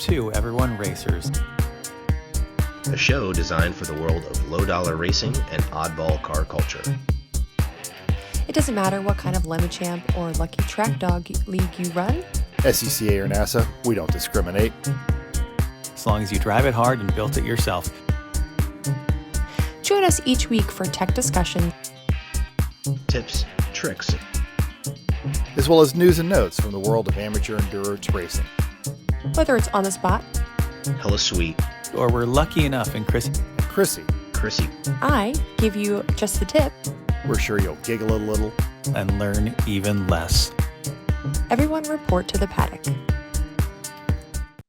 to Everyone Racers, a show designed for the world of low-dollar racing and oddball car culture. It doesn't matter what kind of Lemmy Champ or Lucky Track Dog league you run. SCCA or NASA, we don't discriminate. as long as you drive it hard and built it yourself. Join us each week for tech discussion, Tips, tricks, as well as news and notes from the world of amateur endurance racing. whether it's on the spot, hella sweet, Or we're lucky enough in Chrissy. Chrissy, I give you just the tip. we're sure you'll giggle a little. And learn even less. Everyone report to the paddock.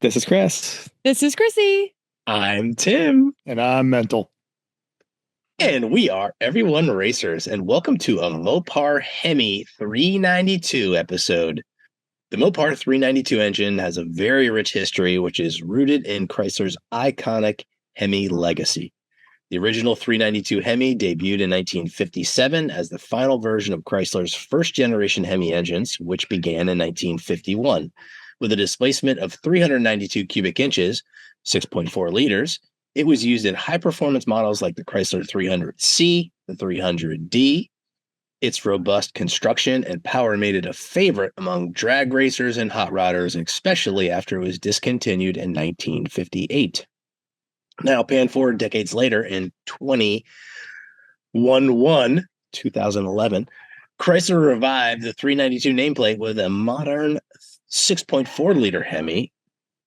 This is Chris. This is Chrissy. I'm Tim. And I'm mental. And we are Everyone Racers, and welcome to a Mopar Hemi 392 episode. The Mopar 392 engine has a very rich history, which is rooted in Chrysler's iconic Hemi legacy. The original 392 Hemi debuted in 1957 as the final version of Chrysler's first-generation Hemi engines, which began in 1951. With a displacement of 392 cubic inches, 6.4 liters, it was used in high-performance models like the Chrysler 300C, the 300D. Its robust construction and power made it a favorite among drag racers and hot rodders, especially after it was discontinued in 1958. Now, pan forward decades later, in 2011, Chrysler revived the 392 nameplate with a modern 6.4-liter Hemi.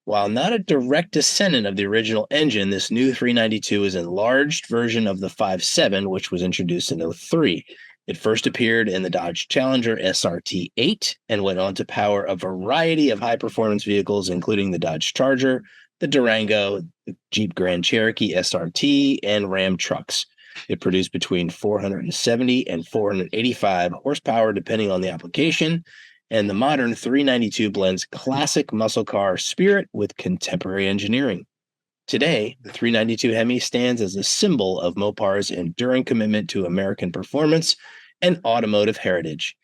While not a direct descendant of the original engine, this new 392 is an enlarged version of the 5.7, which was introduced in 2003. It first appeared in the Dodge Challenger SRT-8 and went on to power a variety of high-performance vehicles, including the Dodge Charger, the Durango, the Jeep Grand Cherokee SRT, and Ram trucks. It produced between 470 and 485 horsepower, depending on the application, and the modern 392 blends classic muscle car spirit with contemporary engineering. Today, the 392 Hemi stands as a symbol of Mopar's enduring commitment to American performance and automotive heritage.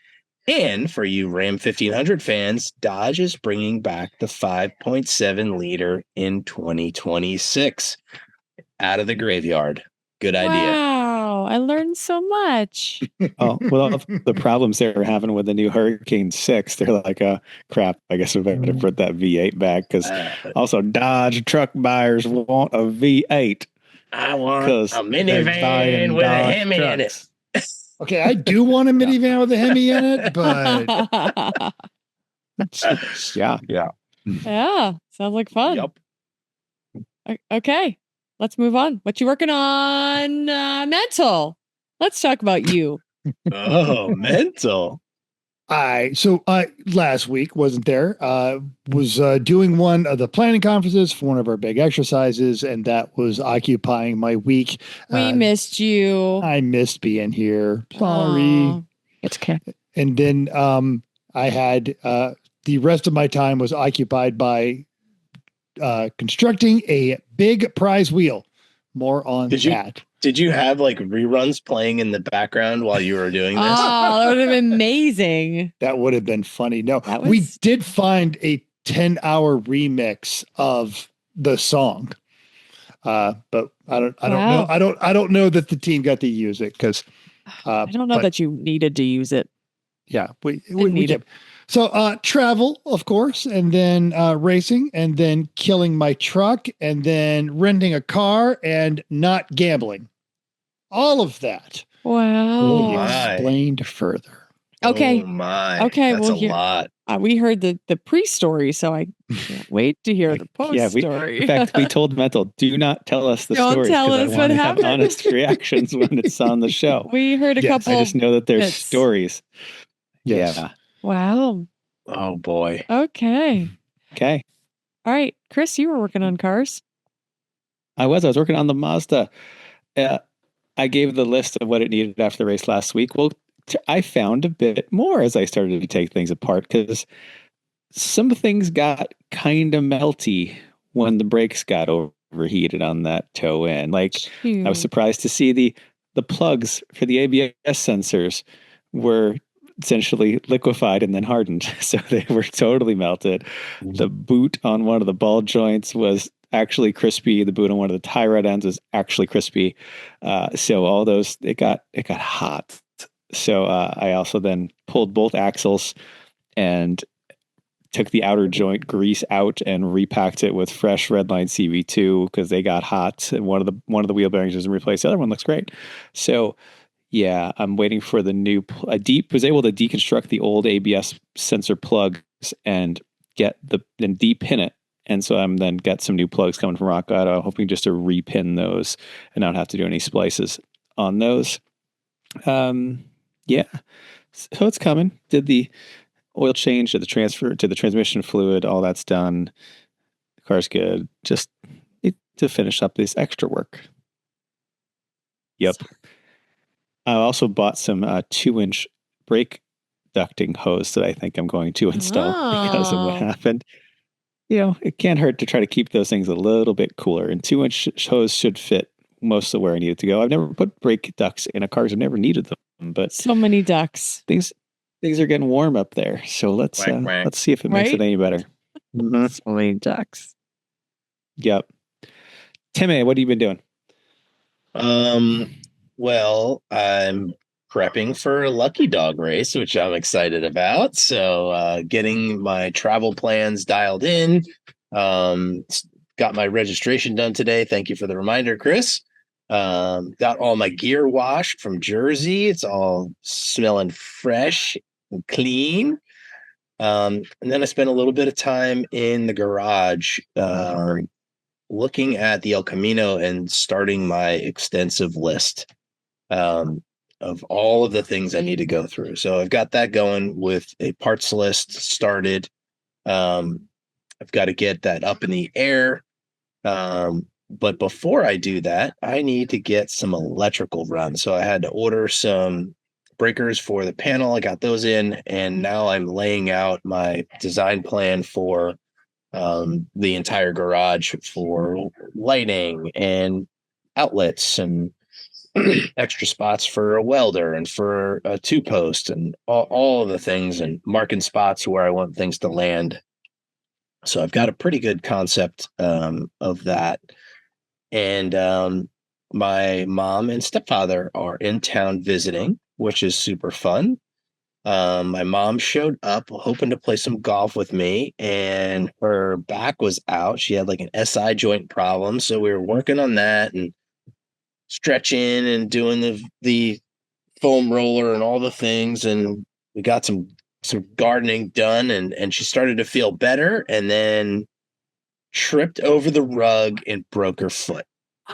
And for you Ram 1500 fans, Dodge is bringing back the 5.7 liter in 2026. Out of the graveyard. Good idea. Wow, I learned so much. Oh, well, the problems they were having with the new Hurricane 6, they're like, crap, I guess we better put that V8 back, because also Dodge truck buyers want a V8. I want a minivan with a Hemi in it. Okay, I do want a minivan with a Hemi in it, but Yeah. Yeah, sounds like fun. Yep. Okay, let's move on. What you working on, mental? Let's talk about you. Oh, mental. So last week wasn't there. Was doing one of the planning conferences for one of our big exercises, and that was occupying my week. We missed you. I missed being here. Sorry. Aw. It's okay. And then I had the rest of my time was occupied by constructing a big prize wheel. More on that. Did you have like reruns playing in the background while you were doing this? Oh, that would have been amazing. That would have been funny. No, we did find a 10-hour remix of the song. But I don't know. I don't know that the team got to use it because I don't know that you needed to use it. Yeah, we need did. it. So travel, of course, and then racing, and then killing my truck, and then renting a car, and not gambling. All of that. Wow. Will be explained further. Okay. Oh my. Okay, That's well, a lot. We heard the pre-story, so I can't wait to hear the post-story. In fact, we told Mental, do not tell us the Don't story. tell us I what want to have happened. honest reactions when it's on the show. We heard a couple. I just know that there's bits. stories. Yes. Yeah. Wow. Oh boy. Okay. Okay. All right. Chris, you were working on cars. I was working on the Mazda. I gave the list of what it needed after the race last week. Well, I found a bit more as I started to take things apart, because some things got kind of melty when the brakes got overheated on that toe end. Like, I was surprised to see the plugs for the ABS sensors were essentially liquefied and then hardened. So they were totally melted. The boot on one of the ball joints was actually crispy. The boot on one of the tie rod ends was actually crispy. So all those, it got hot. So I also then pulled both axles and took the outer joint grease out and repacked it with fresh Redline CV2 because they got hot. And one of the wheel bearings isn't replaced. The other one looks great. So yeah, I'm waiting for the new. Was able to deconstruct the old ABS sensor plugs and then depin it. And so I'm then got some new plugs coming from Rock Auto, hoping just to repin those and not have to do any splices on those. Yeah, so it's coming. Did the oil change, did the transfer to the transmission fluid, all that's done. The car's good. Just need to finish up this extra work. Yep. I also bought some 2-inch brake ducting hose that I think I'm going to install because of what happened. It can't hurt to try to keep those things a little bit cooler. And 2-inch hose should fit most of where I need it to go. I've never put brake ducts in a car. I've never needed them, but so many ducks. Things are getting warm up there. So let's see if it makes it any better. Mm-hmm. So many ducks. Yep. Timmy, what have you been doing? Well, I'm prepping for a Lucky Dog race, which I'm excited about. So getting my travel plans dialed in. Got my registration done today. Thank you for the reminder, Chris. Got all my gear washed from Jersey. It's all smelling fresh and clean. And then I spent a little bit of time in the garage looking at the El Camino and starting my extensive list of all of the things I need to go through. So I've got that going with a parts list started. I've got to get that up in the air. But before I do that, I need to get some electrical run. So I had to order some breakers for the panel. I got those in, and now I'm laying out my design plan for the entire garage for lighting and outlets and extra spots for a welder and for a 2-post and all of the things, and marking spots where I want things to land. So I've got a pretty good concept of that. And my mom and stepfather are in town visiting, which is super fun. My mom showed up hoping to play some golf with me, and her back was out. She had like an SI joint problem. So we were working on that and stretching and doing the foam roller and all the things. And we got some gardening done, and she started to feel better, and then tripped over the rug and broke her foot.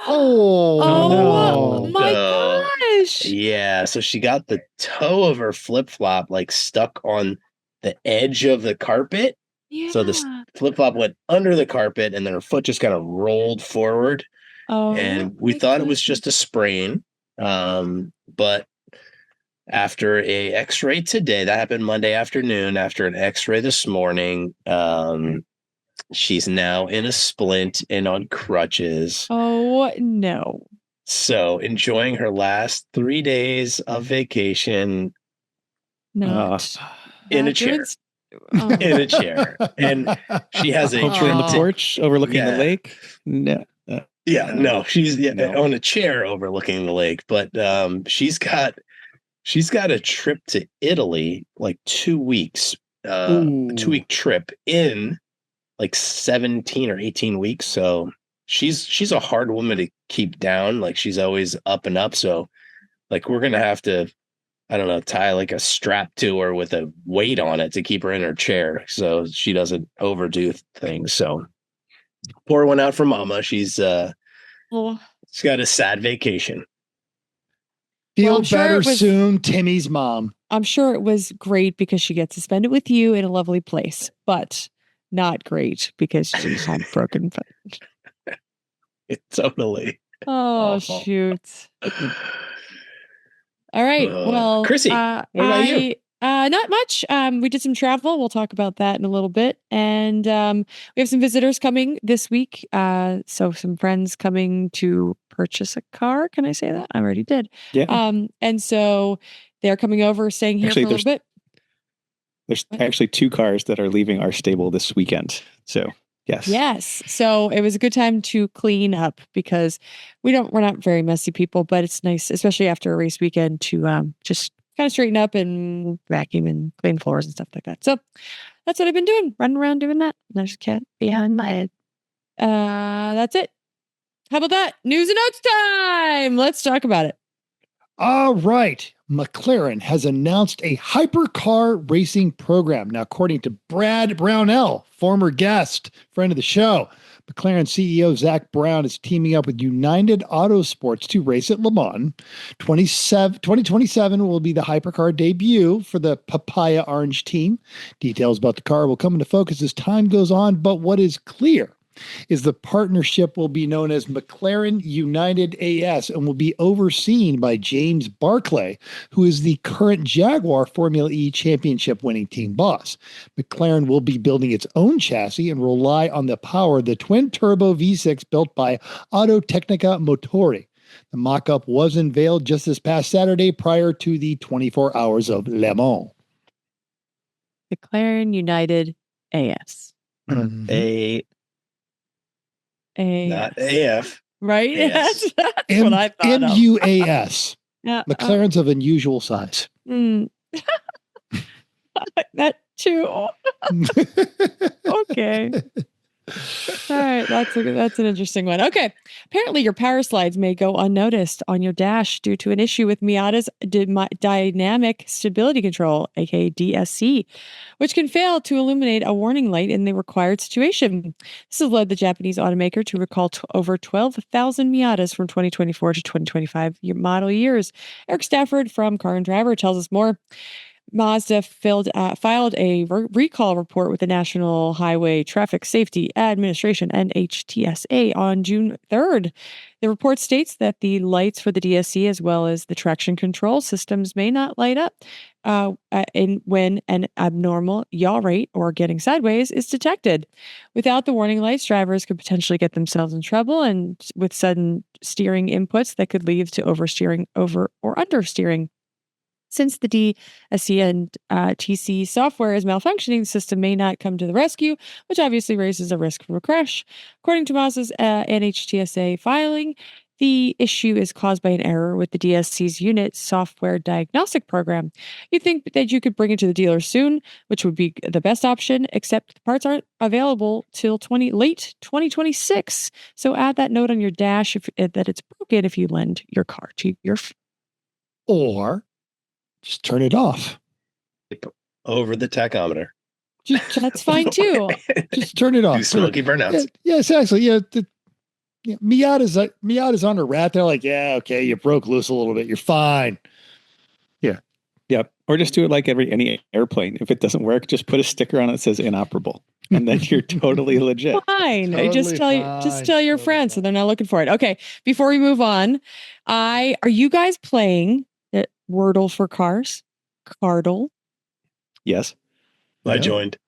Oh my gosh. Yeah. So she got the toe of her flip-flop like stuck on the edge of the carpet. Yeah. So the flip-flop went under the carpet, and then her foot just kind of rolled forward. And we thought it was just a sprain. But after a x-ray today, that happened Monday afternoon, after an x-ray this morning, she's now in a splint and on crutches. Oh, no. So enjoying her last 3 days of vacation in a chair. In a chair. And she has a hopefully on the porch overlooking the lake. No. No, she's on a chair overlooking the lake. But she's got a trip to Italy, like 2 weeks, a 2-week trip in like 17 or 18 weeks. So she's a hard woman to keep down. Like, she's always up and up. So like, we're going to have to, I don't know, tie like a strap to her with a weight on it to keep her in her chair so she doesn't overdo things. So pour one out for mama. She's got a sad vacation. Feel better soon, Timmy's mom. I'm sure it was great because she gets to spend it with you in a lovely place, but not great because she's had broken foot. Totally. Oh, awful. Shoot. All right. Well, Chrissy, what about you? Not much. We did some travel. We'll talk about that in a little bit. And we have some visitors coming this week. So some friends coming to purchase a car. Can I say that? I already did. Yeah. And so they're coming over, staying here for a little bit. There's actually 2 cars that are leaving our stable this weekend. So yes. Yes. So it was a good time to clean up because we're not very messy people, but it's nice, especially after a race weekend, to just kind of straighten up and vacuum and clean floors and stuff like that. So that's what I've been doing, running around doing that. There's a cat behind my head. That's it. How about that? News and notes time. Let's talk about it. All right. McLaren has announced a hypercar racing program. Now, according to Brad Brownell, former guest, friend of the show, McLaren CEO Zach Brown is teaming up with United Autosports to race at Le Mans. 2027 will be the hypercar debut for the Papaya Orange team. Details about the car will come into focus as time goes on, but what is clear is the partnership will be known as McLaren United AS and will be overseen by James Barclay, who is the current Jaguar Formula E championship winning team boss. McLaren will be building its own chassis and rely on the power of the twin-turbo V6 built by Autotecnica Motori. The mock-up was unveiled just this past Saturday prior to the 24 hours of Le Mans. McLaren United AS. Mm-hmm. Not AF. Right? AS. That's what I thought of. MUAS. Yeah, McLaren's of unusual size. I like that too. Okay. All right, that's an interesting one. Okay. Apparently your power slides may go unnoticed on your dash due to an issue with Miatas dynamic stability control, aka DSC, which can fail to illuminate a warning light in the required situation. This has led the Japanese automaker to recall over 12,000 Miatas from 2024 to 2025 model years. Eric Stafford from Car and Driver tells us more. Mazda filed a recall report with the National Highway Traffic Safety Administration, NHTSA, on June 3rd. The report states that the lights for the DSC as well as the traction control systems may not light up when an abnormal yaw rate or getting sideways is detected. Without the warning lights, drivers could potentially get themselves in trouble and with sudden steering inputs that could lead to oversteering or understeering. Since the DSC and TC software is malfunctioning, the system may not come to the rescue, which obviously raises a risk of a crash. According to Mazda's NHTSA filing, the issue is caused by an error with the DSC's unit software diagnostic program. You think that you could bring it to the dealer soon, which would be the best option, except the parts aren't available till late 2026. So add that note on your dash that it's broken if you lend your car to your Or just turn it off. Over the tachometer. That's fine too. Just turn it off. Do smoky burnouts. Yeah, exactly. Yeah, Miata's on a rat. They're like, yeah, okay, you broke loose a little bit. You're fine. Yeah. Yep. Or just do it like any airplane. If it doesn't work, just put a sticker on it that says inoperable. And then you're totally legit. Fine. Just tell your friends so they're not looking for it. Okay. Before we move on, are you guys playing Wordle for cars? Cardle? Yes. I joined.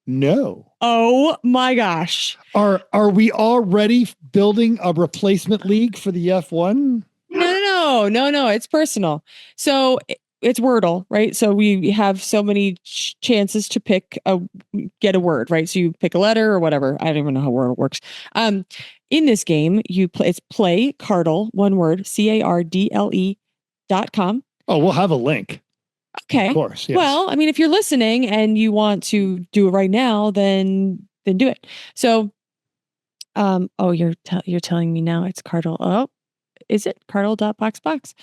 No. Oh my gosh. Are we already building a replacement league for the F1? No. It's personal. So it's Wordle, right? So we have so many chances to get a word, right? So you pick a letter or whatever. I don't even know how Wordle works. In this game, it's play Cardle, one word, CARDLE.com. Oh, we'll have a link. Okay. Of course. Yes. Well, I mean, if you're listening and you want to do it right now, then do it. So, you're telling me now it's Cardle. Oh, is it Cardle.boxbox?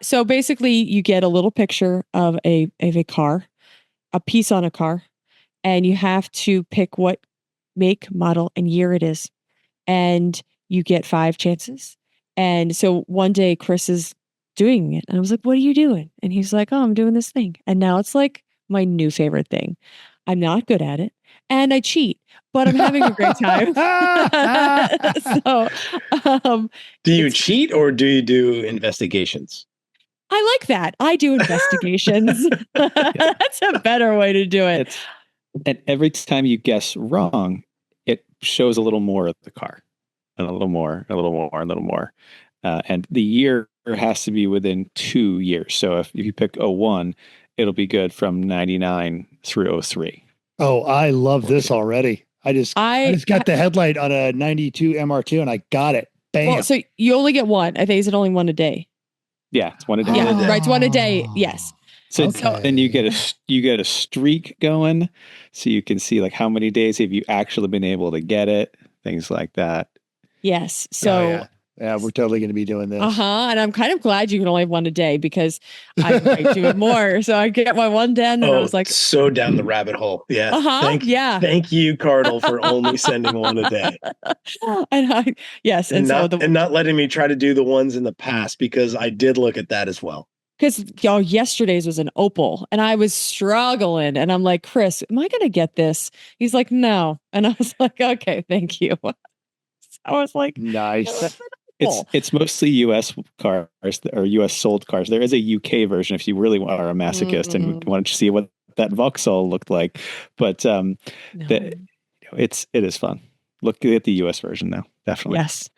So basically you get a little picture of a car, a piece on a car, and you have to pick what make, model, and year it is. And you get 5 chances. And so one day Chris is doing it. And I was like, what are you doing? And he's like, oh, I'm doing this thing. And now it's like my new favorite thing. I'm not good at it. And I cheat, but I'm having a great time. Do you cheat or do you do investigations? I like that. I do investigations. That's a better way to do it. And every time you guess wrong, it shows a little more of the car. And a little more, a little more, a little more. And the year has to be within 2 years. So if you pick 01, it'll be good from 99 through 03. Oh, I love this already. I just got the headlight on a 92 MR2 and I got it. Bam. Well, so you only get one. I think it's only one a day. Yeah, it's one a day. Yeah, right. It's one a day. Yes. So then you get a streak going, so you can see like how many days have you actually been able to get it, things like that. Yes. So yeah, we're totally going to be doing this. And I'm kind of glad you can only have one a day because I might do it more. So I get my one done, and I was like, so down the rabbit hole. Yeah. Thank you, Cardle, for only sending one a day. And not letting me try to do the ones in the past, because I did look at that as well. Because yesterday's was an Opal and I was struggling, and I'm like, Chris, am I going to get this? He's like, no. And I was like, okay, thank you. I was like, nice. It's mostly US cars or US sold cars. There is a UK version if you really are a masochist and want to see what that Vauxhall looked like. But it is fun. Look at the US version now. Definitely. Yes.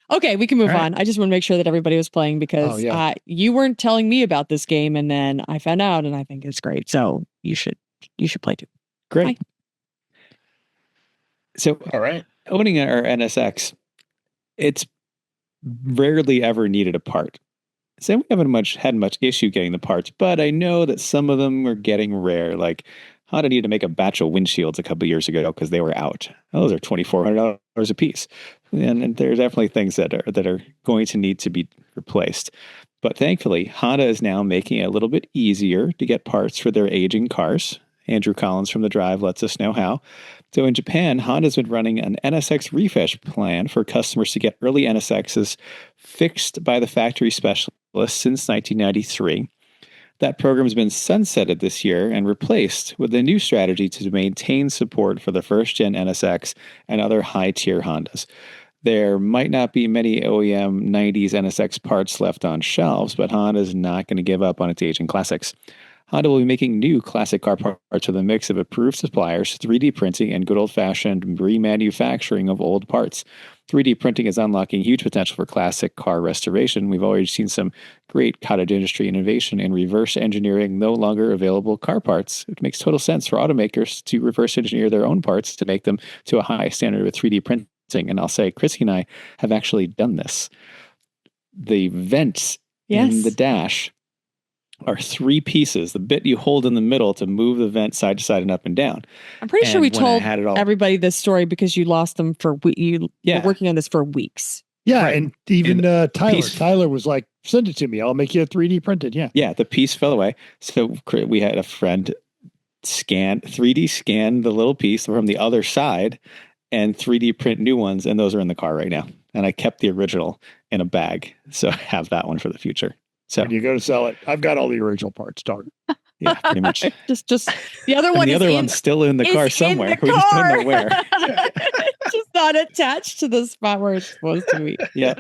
Okay, we can move on. I just want to make sure that everybody was playing because you weren't telling me about this game, and then I found out, and I think it's great. So you should play too. Great. Bye. So, all right, owning our NSX, it's rarely ever needed a part. So we haven't had much issue getting the parts, but I know that some of them are getting rare. Like Honda needed to make a batch of windshields a couple of years ago because they were out. Those are $2,400 a piece, and there are definitely things that are going to need to be replaced. But thankfully, Honda is now making it a little bit easier to get parts for their aging cars. Andrew Collins from The Drive lets us know how. So in Japan, Honda's been running an NSX refresh plan for customers to get early NSXs fixed by the factory specialist since 1993. That program has been sunsetted this year and replaced with a new strategy to maintain support for the first-gen NSX and other high-tier Hondas. There might not be many OEM 90s NSX parts left on shelves, but Honda is not going to give up on its aging classics. Honda will be making new classic car parts with a mix of approved suppliers, 3D printing, and good old-fashioned remanufacturing of old parts. 3D printing is unlocking huge potential for classic car restoration. We've already seen some great cottage industry innovation in reverse engineering no longer available car parts. It makes total sense for automakers to reverse engineer their own parts to make them to a high standard with 3D printing. And I'll say, Chrissy and I have actually done this. The vents in the dash are 3 pieces, the bit you hold in the middle to move the vent side to side and up and down. I'm pretty sure we told everybody this story because you lost them for you were working on this for weeks. Yeah, right. And even Tyler was like, send it to me. I'll make you a 3D printed. Yeah. Yeah, the piece fell away. So we had a friend 3D scan the little piece from the other side and 3D print new ones. And those are in the car right now. And I kept the original in a bag. So I have that one for the future. So when you go to sell it, I've got all the original parts, dog. Yeah, pretty much. just the other one. The other one's still in the car somewhere. We just don't know where. It's just not attached to the spot where it's supposed to be. Yeah.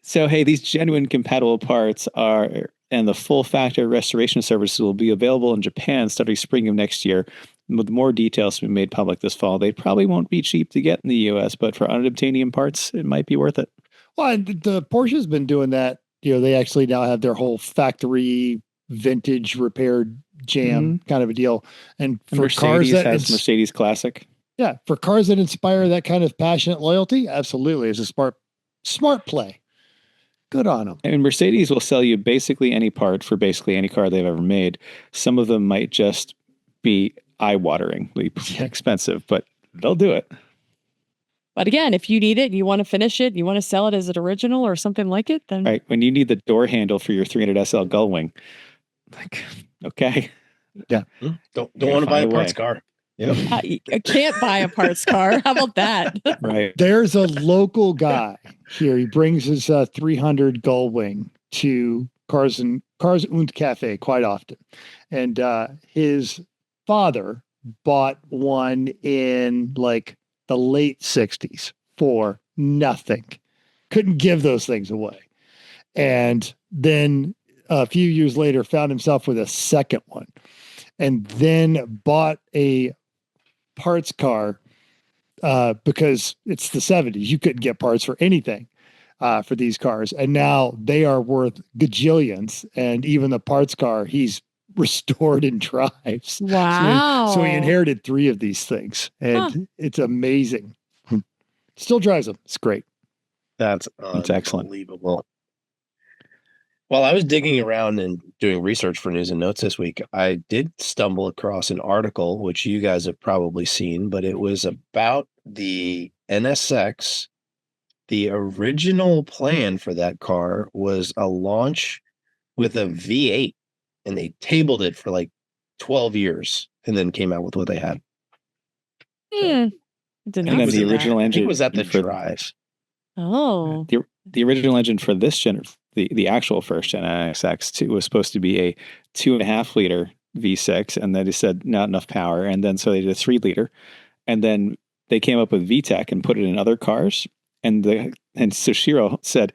So hey, these genuine compatible parts and the full factory restoration services will be available in Japan starting spring of next year. With more details to be made public this fall. They probably won't be cheap to get in the US, but for unobtainium parts, it might be worth it. Well, the Porsche's been doing that. They actually now have their whole factory vintage repaired jam kind of a deal. And for Mercedes cars has Mercedes Classic. Yeah. For cars that inspire that kind of passionate loyalty, absolutely. It's a smart play. Good on them. And Mercedes will sell you basically any part for basically any car they've ever made. Some of them might just be eye-wateringly expensive, but they'll do it. But again, if you need it, you want to finish it, you want to sell it as an original or something like it, then right. When you need the door handle for your 300 SL Gullwing, like, okay, yeah, don't want to buy a parts car. Yeah, you can't buy a parts car. How about that? Right. There's a local guy here. He brings his 300 Gullwing to Cars und Cafe quite often, and his father bought one in like the late 60s for nothing. Couldn't give those things away. And then a few years later found himself with a second one and then bought a parts car because it's the 70s. You couldn't get parts for anything for these cars. And now they are worth gajillions. And even the parts car, he's restored and drives. Wow. So he inherited 3 of these things, and it's amazing. Still drives them. It's great. That's excellent. Unbelievable. While I was digging around and doing research for news and notes this week, I did stumble across an article, which you guys have probably seen, but it was about the NSX. The original plan for that car was a launch with a V8, and they tabled it for like 12 years and then came out with what they had. And then the original engine. It was at the drive. Oh. The original engine for this gen, the actual first gen NSX was supposed to be a 2.5 liter V6, and then they said not enough power, and then so they did a 3 liter, and then they came up with VTEC and put it in other cars, and Soshiro said,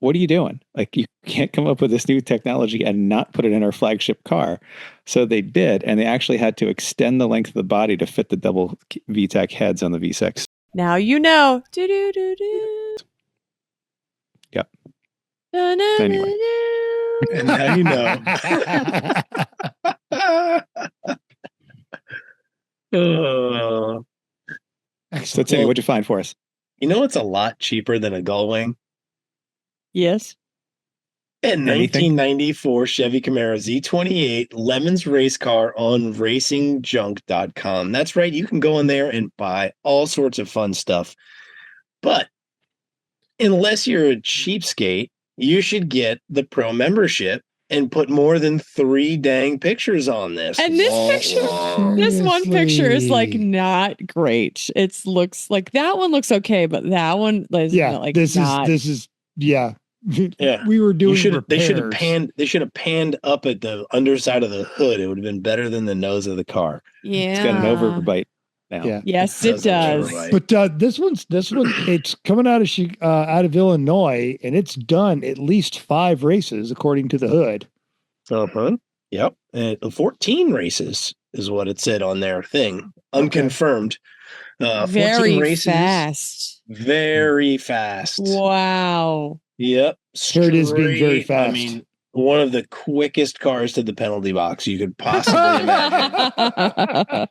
"What are you doing? Like, you can't come up with this new technology and not put it in our flagship car." So they did, and they actually had to extend the length of the body to fit the double VTEC heads on the V6. Now you know. Do-do-do-do. Yep. Anyway. And now you know. So, Timmy, what'd you find for us? You know what's a lot cheaper than a Gullwing? Yes. A 1994 Chevy Camaro Z28 Lemons race car on racingjunk.com. That's right. You can go in there and buy all sorts of fun stuff. But unless you're a cheapskate, you should get the pro membership and put more than 3 dang pictures on this. And this one picture is like not great. It looks like that one looks okay, but that one is like this not. is Yeah. We were doing they should have panned up at the underside of the hood. It would have been better than the nose of the car. Yeah. It's got an overbite now. Yeah. Yes, it does. But this one it's coming out of Illinois, and it's done at least 5 races according to the hood. Yep. And 14 races is what it said on their thing. Unconfirmed. 14 Very races. fast. Very fast. Wow. Yep. Here it is being very fast. I mean, one of the quickest cars to the penalty box you could possibly imagine.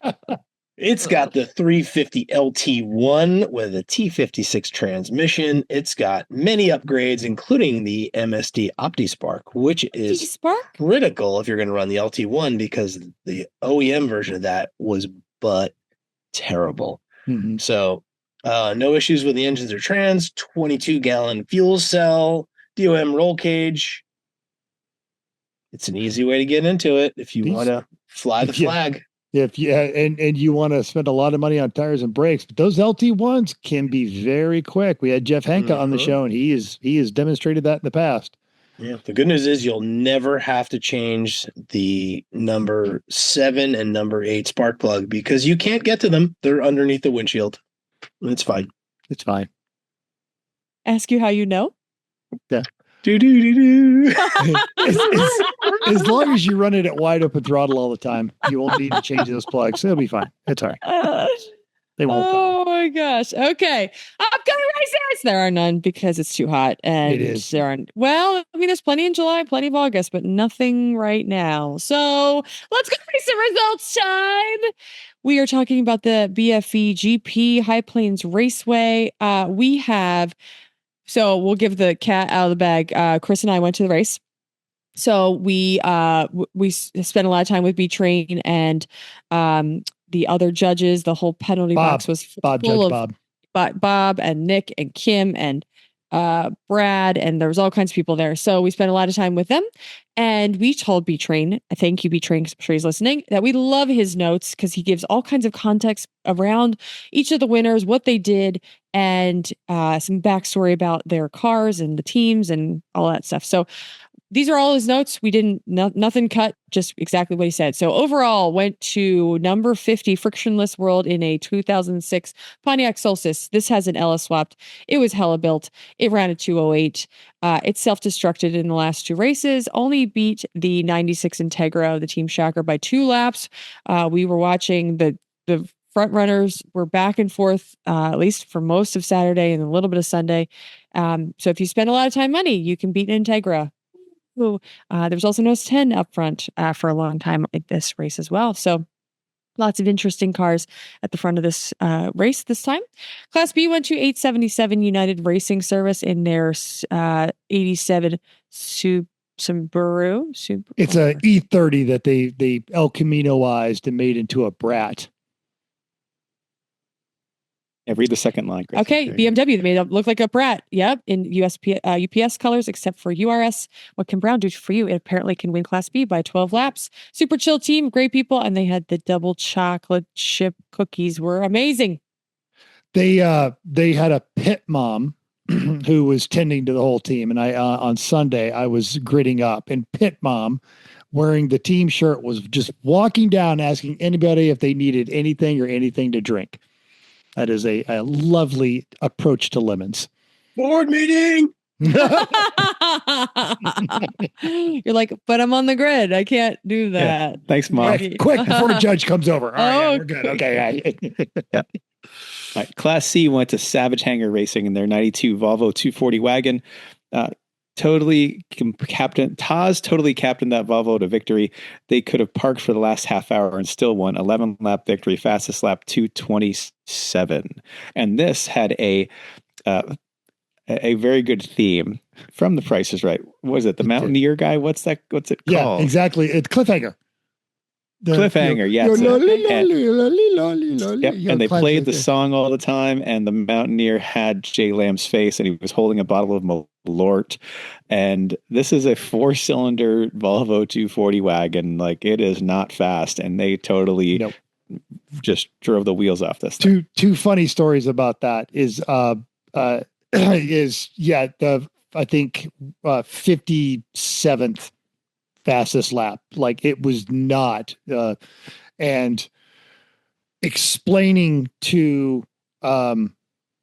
It's got the 350 LT1 with a T56 transmission. It's got many upgrades, including the MSD OptiSpark, which is critical if you're going to run the LT1 because the OEM version of that was but terrible. Mm-hmm. So no issues with the engines or trans, 22-gallon fuel cell, DOM roll cage. It's an easy way to get into it if you want to fly the flag. And you want to spend a lot of money on tires and brakes, but those LT1s can be very quick. We had Jeff Hanka on the show, and he has demonstrated that in the past. Yeah. The good news is you'll never have to change the number 7 and number 8 spark plug because you can't get to them. They're underneath the windshield. It's fine. It's fine. Ask you how you know? Yeah. Do. As long as you run it at wide open throttle all the time, you won't need to change those plugs. It'll be fine. It's all right. They won't. Oh my gosh. Okay. Upcoming races. There are none because it's too hot. And it is. There aren't. Well, I mean, there's plenty in July, plenty of August, but nothing right now. So let's go racing results time. We are talking about the BFE GP High Plains Raceway. So we'll give the cat out of the bag. Chris and I went to the race. So we spent a lot of time with B Train and the other judges. The whole penalty box was full of Bob and Nick and Kim and Brad, and there was all kinds of people there. So we spent a lot of time with them, and we told B Train, thank you B Train, because I'm sure he's listening, that we love his notes because he gives all kinds of context around each of the winners, what they did, and some backstory about their cars and the teams and all that stuff. So these are all his notes. We nothing cut, just exactly what he said. So overall, went to number 50 frictionless world in a 2006 Pontiac Solstice. This has an LS swapped. It was hella built. It ran a 208. It self-destructed in the last 2 races. Only beat the 96 Integra of the Team Shocker by 2 laps. We were watching the front runners were back and forth, at least for most of Saturday and a little bit of Sunday. So if you spend a lot of money, you can beat an Integra. There was also no 10 up front for a long time at this race as well. So lots of interesting cars at the front of this race this time. Class B went to 877 United Racing Service in their 87 Subaru. It's a E30 that they El Caminoized and made into a brat. Yeah, read the second line, Chris. Okay, BMW, they made it look like a brat. Yep, in UPS colors, except for URS. What can Brown do for you? It apparently can win Class B by 12 laps. Super chill team, great people, and they had the double chocolate chip cookies were amazing. They had a pit mom who was tending to the whole team, and I on Sunday I was gridding up, and pit mom, wearing the team shirt, was just walking down asking anybody if they needed anything or anything to drink. That is a lovely approach to lemons. Board meeting. You're like, but I'm on the grid. I can't do that. Yeah. Thanks, Mom. Quick, before the judge comes over. All right, yeah, we're good. Okay. Yeah. All right. Class C went to Savage Hangar Racing in their 92 Volvo 240 wagon. Totally captained that Volvo to victory. They could have parked for the last half hour and still won. 11 lap victory, fastest lap 2:27. And this had a very good theme from The Price is Right. What was it? The Mountaineer guy? What's it called? Yeah, exactly. It's Cliffhanger. Cliffhanger, yes. And they played the song all the time, and the Mountaineer had Jay Lamb's face, and he was holding a bottle of Malort. And this is a 4-cylinder Volvo 240 wagon. Like, it is not fast, and they totally just drove the wheels off this thing. Two funny stories about that is the I think 57th fastest lap. Like, it was not, and explaining to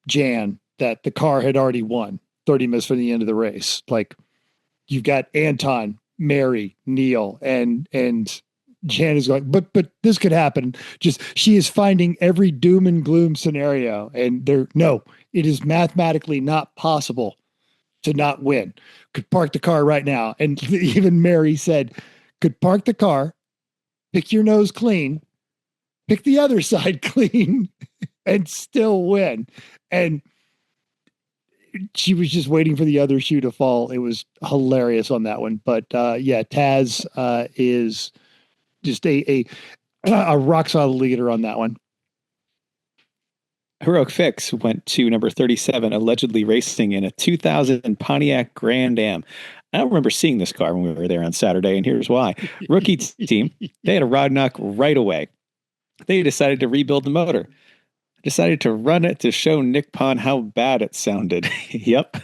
Jan that the car had already won 30 minutes from the end of the race. Like, you've got Anton, Mary, Neil, and Jan is going, but this could happen. Just, she is finding every doom and gloom scenario, and it is mathematically not possible to not win. Could park the car right now. And even Mary said, could park the car, pick your nose clean, pick the other side clean, and still win. And she was just waiting for the other shoe to fall. It was hilarious on that one. But Taz is just a rock solid leader on that one. Heroic Fix went to number 37, allegedly racing in a 2000 Pontiac Grand Am. I don't remember seeing this car when we were there on Saturday, and here's why. Rookie team, they had a rod knock right away. They decided to rebuild the motor. Decided to run it to show Nick Pon how bad it sounded. Yep.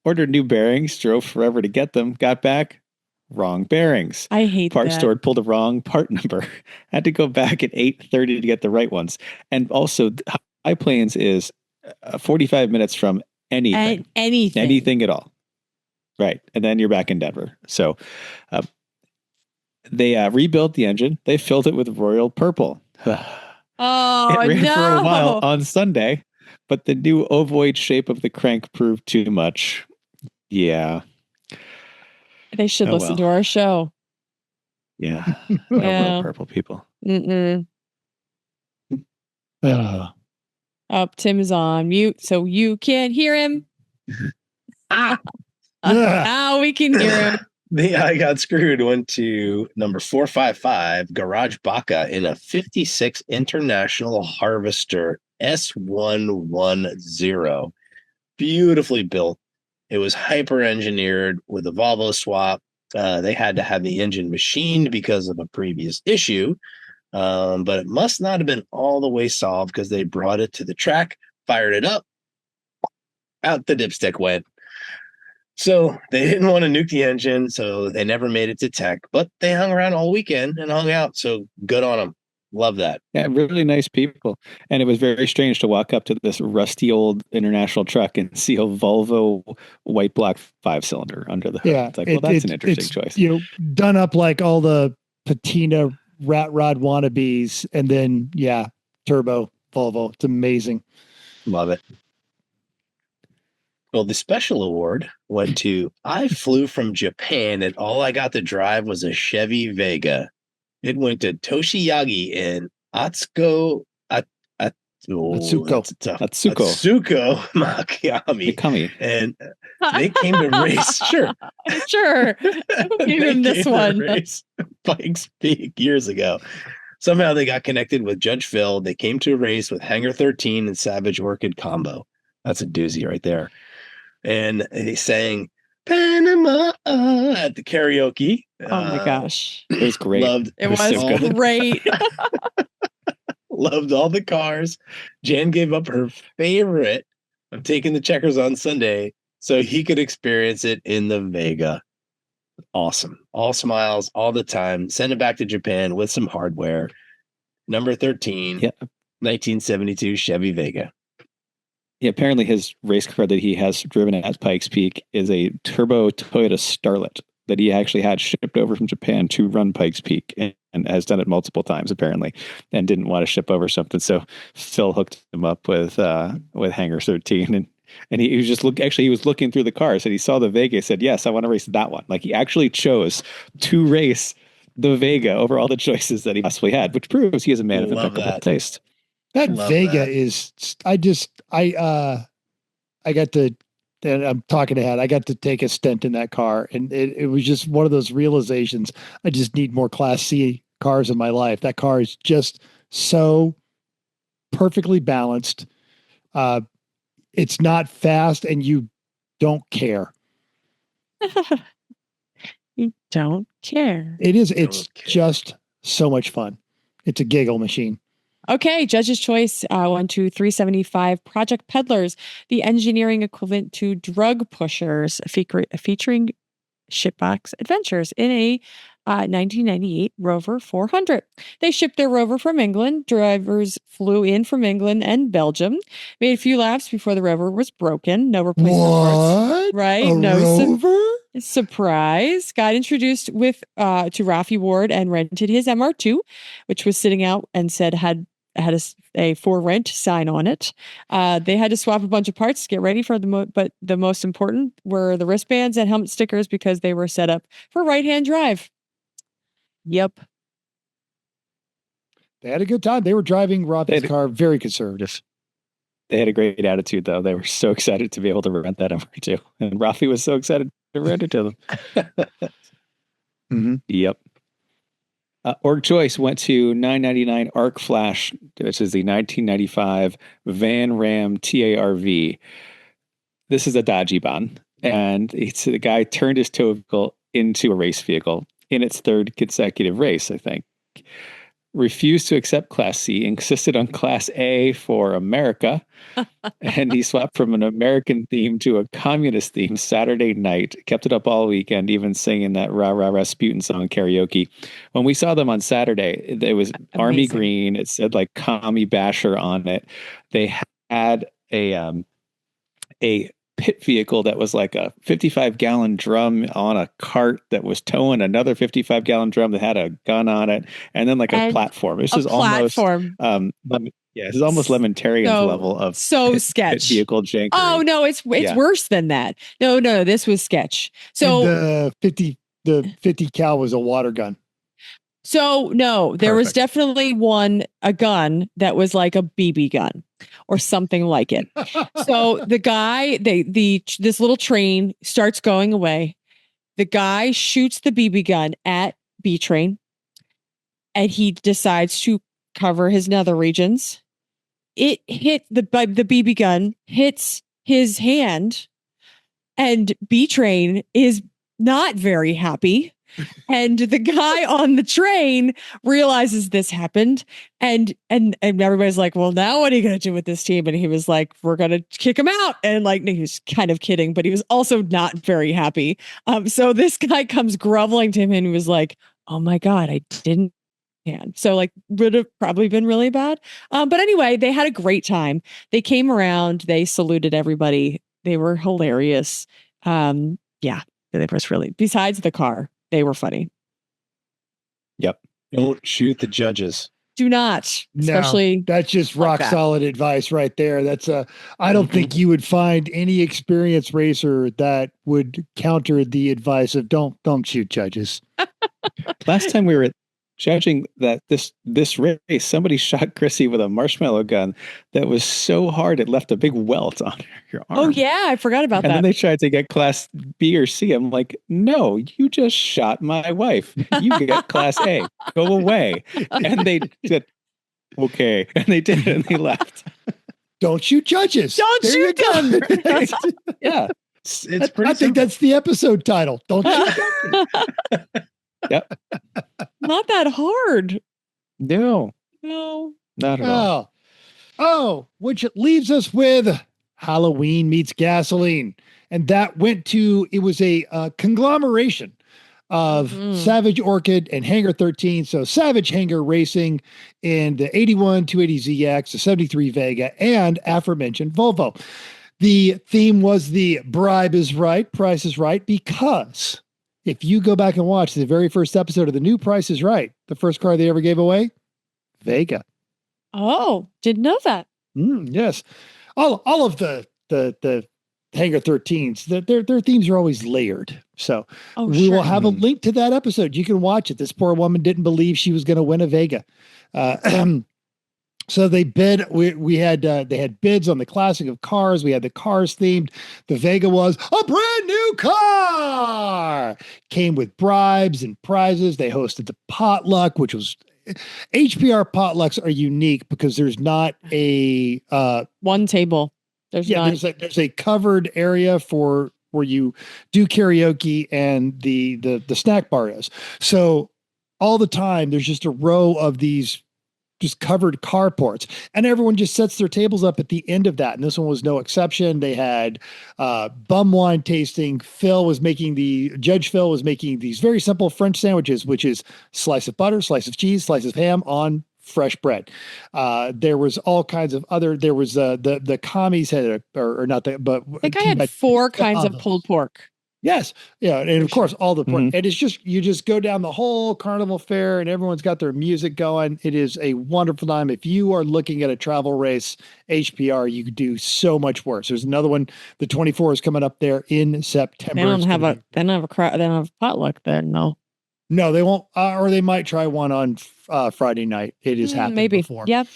Ordered new bearings, drove forever to get them, got back, wrong bearings. I hate Part that. store pulled a wrong part number. Had to go back at 8:30 to get the right ones. And also, High Plains is 45 minutes from anything. Anything at all. Right. And then you're back in Denver. So they rebuilt the engine. They filled it with royal purple. Oh, it ran for a while on Sunday, but the new ovoid shape of the crank proved too much. Yeah. They should listen to our show. Yeah. Royal purple people. Tim is on mute, so you can't hear him. Now we can hear him. The I Got Screwed went to number 455, Garage Baca, in a 56 International Harvester S110. Beautifully built. It was hyper engineered with a Volvo swap. They had to have the engine machined because of a previous issue. But it must not have been all the way solved because they brought it to the track, fired it up, out the dipstick went. So they didn't want to nuke the engine, so they never made it to tech, but they hung around all weekend and hung out. So good on them. Love that. Yeah, really nice people. And it was very strange to walk up to this rusty old international truck and see a Volvo white black 5-cylinder under the hood. Yeah, it's like, well, that's an interesting choice. Done up like all the patina rat rod wannabes, and then turbo Volvo. It's amazing. Love it. Well, the special award went to I flew from Japan and all I got to drive was a Chevy Vega. It went to Toshiyagi in Atsuko. Atsuko. That's a tough. Atsuko. Atsuko Makami. Mikami. And they came to race. Sure. Sure. I'll give him this one. Race Pikes Peak years ago. Somehow they got connected with Judge Phil. They came to a race with Hangar 13 and Savage Orchid combo. That's a doozy right there. And they sang Panama at the karaoke. Oh my gosh. It was great. It was so good. great. Loved all the cars. Jan gave up her favorite of taking the checkers on Sunday so he could experience it in the Vega. Awesome. All smiles all the time. Send it back to Japan with some hardware. Number 13, 1972 Chevy Vega. Yeah, apparently his race car that he has driven at Pikes Peak is a turbo Toyota Starlet that he actually had shipped over from Japan to run Pikes Peak and has done it multiple times apparently and didn't want to ship over something. So Phil hooked him up with Hangar 13 and he was just he was looking through the cars and he saw the Vega and said, yes, I want to race that one. Like he actually chose to race the Vega over all the choices that he possibly had, which proves he is a man of impeccable taste. That Vega is, I got to, and I'm talking ahead, I got to take a stint in that car. And it was just one of those realizations. I just need more Class C cars in my life. That car is just so perfectly balanced. It's not fast and you don't care. You don't care. It's just so much fun. It's a giggle machine. Okay, Judge's Choice went to 375 Project Peddlers, the engineering equivalent to Drug Pushers, featuring shipbox adventures in a 1998 Rover 400. They shipped their Rover from England. Drivers flew in from England and Belgium, made a few laps before the Rover was broken. No replacement parts. Right? Rover? Surprise. Got introduced to Rafi Ward and rented his MR2, which was sitting out and said had a for rent sign on it. They had to swap a bunch of parts to get ready for but the most important were the wristbands and helmet stickers because they were set up for right-hand drive. Yep. They had a good time. They were driving Rafi's car very conservative. They had a great attitude, though. They were so excited to be able to rent that MR2. And Rafi was so excited to rent it to them. Mm-hmm. Yep. Org Choice went to 999 Arc Flash, which is the 1995 Van Ram TARV. This is a Dodge Bon, and the guy turned his tow vehicle into a race vehicle in its third consecutive race, I think. Refused to accept Class C, insisted on Class A for America, and he swapped from an American theme to a communist theme Saturday night, kept it up all weekend, even singing that Rah Rah Rasputin song karaoke. When we saw them on Saturday, it was amazing. Army green. It said like Commie Basher on it. They had a pit vehicle that was like a 55-gallon drum on a cart that was towing another 55-gallon drum that had a gun on it, and then like a platform. This is almost this is almost Lementarian's level of sketch pit vehicle jank. Oh no, it's worse than that. No, this was sketch. So and the 50 cal was a water gun. So no, there was definitely a gun that was like a BB gun or something like it. So the guy, this little train starts going away. The guy shoots the BB gun at B train, and he decides to cover his nether regions. It hit the BB gun hits his hand, and B train is not very happy. And the guy on the train realizes this happened, and everybody's like, well, now what are you going to do with this team? And he was like, we're going to kick him out. And like, he was kind of kidding, but he was also not very happy. So this guy comes groveling to him and he was like, oh my God, I didn't. So like, would have probably been really bad. But anyway, they had a great time. They came around, they saluted everybody. They were hilarious. They was really, besides the car, they were funny. Yep. Don't shoot the judges. Do not, especially. That's just rock solid advice right there. That's I don't think you would find any experienced racer that would counter the advice of don't shoot judges. Last time we were judging that this race, somebody shot Chrissy with a marshmallow gun that was so hard it left a big welt on your arm. Oh yeah, I forgot about that. And then they tried to get class B or C. I'm like, no, you just shot my wife. You get class A. Go away. And they said, okay. And they did it and they left. Don't shoot judges. Don't shoot them. Yeah. It's pretty I think that's the episode title. Don't shoot judges. Yep. Not that hard. No, not at all. Oh, which leaves us with Halloween meets gasoline. And that it was a conglomeration of Savage Orchid and Hangar 13. So Savage Hangar Racing in the 81 280ZX, the 73 Vega, and aforementioned Volvo. The theme was the bribe is right, price is right, because if you go back and watch the very first episode of the new Price is Right, the first car they ever gave away, Vega. Oh, didn't know that. Yes. All of the Hangar 13s, their themes are always layered. So we will have a link to that episode. You can watch it. This poor woman didn't believe she was going to win a Vega. So they bid. They had bids on the classic of cars. We had the cars themed. The Vega was a brand new car. Came with bribes and prizes. They hosted the potluck, which was HPR potlucks are unique because there's not a one table. There's a covered area for where you do karaoke and the snack bar is. So all the time there's just a row of these just covered carports, and everyone just sets their tables up at the end of that. And this one was no exception. They had bum wine tasting. Judge Phil was making these very simple French sandwiches, which is slice of butter, slice of cheese, slice of ham on fresh bread. There was all kinds of there was the commies had I think I had 4 kinds of pulled pork. Yes. Yeah. And of course, all the pork. And it's just, you just go down the whole carnival fair and everyone's got their music going. It is a wonderful time. If you are looking at a travel race, HPR, you could do so much worse. There's another one. The 24 is coming up there in September. They don't have a potluck then. No, they won't. Or they might try one on Friday night. It has happened before. Yep.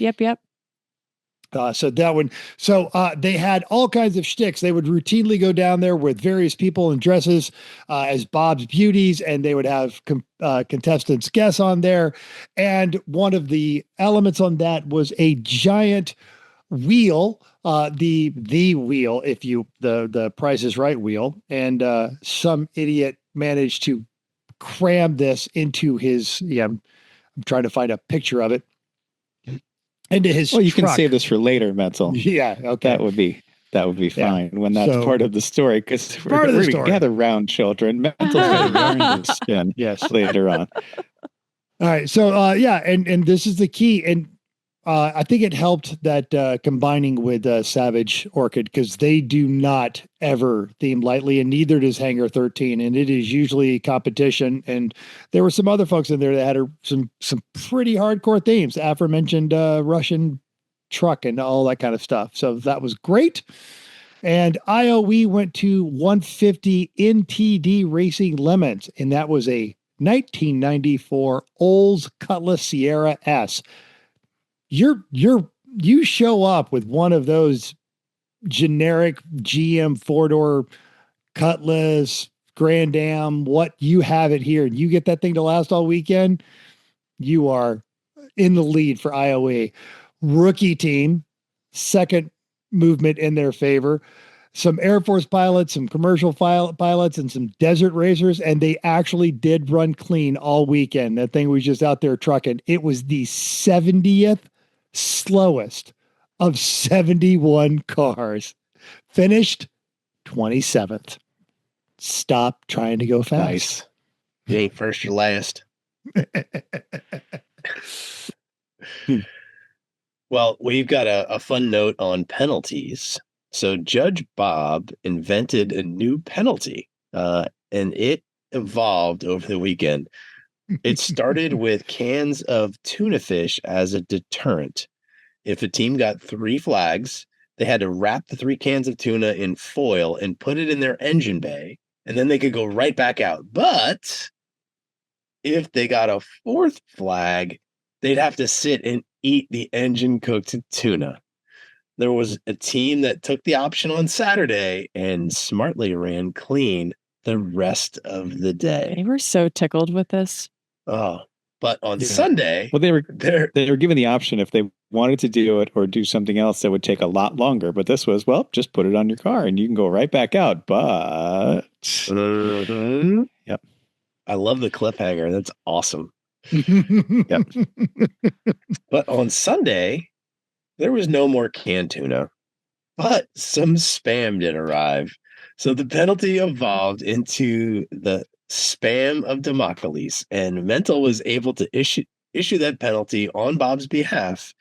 So that one. So they had all kinds of shticks. They would routinely go down there with various people in dresses as Bob's Beauties, and they would have contestants guests on there. And one of the elements on that was a giant wheel, the wheel, the Price is Right wheel, and some idiot managed to cram this into his. I'm trying to find a picture of it. Into his you truck. can save this for later, Metzel. Yeah, okay. That would be fine when that's part of the story, because we're going to gather round, children. Metzel's going to learn this spin later on. All right, so and this is the key, and I think it helped that combining with Savage Orchid, because they do not ever theme lightly, and neither does Hangar 13, and it is usually competition. And there were some other folks in there that had some pretty hardcore themes, aforementioned Russian truck and all that kind of stuff. So that was great. And IOE went to 150 NTD Racing Lemons, and that was a 1994 Olds Cutlass Sierra S. You show up with one of those generic GM 4-door Cutlass, Grand Am, what you have it here, and you get that thing to last all weekend, you are in the lead for IOE. Rookie team, second movement in their favor. Some Air Force pilots, some commercial pilots, and some desert racers, and they actually did run clean all weekend. That thing was just out there trucking. It was the 70th slowest of 71 cars. Finished 27th. Stop trying to go fast. Nice. You ain't first or last. Well, we've got a fun note on penalties. So Judge Bob invented a new penalty, and it evolved over the weekend. It started with cans of tuna fish as a deterrent. If a team got 3 flags, they had to wrap the 3 cans of tuna in foil and put it in their engine bay, and then they could go right back out. But if they got a 4th flag, they'd have to sit and eat the engine cooked tuna. There was a team that took the option on Saturday and smartly ran clean the rest of the day. They were so tickled with this. Oh, but on Sunday, well, they were given the option if they wanted to do it or do something else that would take a lot longer. But this was, well, just put it on your car and you can go right back out. But yep, I love the cliffhanger. That's awesome. Yep. But on Sunday, there was no more canned tuna, but some spam did arrive. So the penalty evolved into the spam of Democles, and Mental was able to issue that penalty on Bob's behalf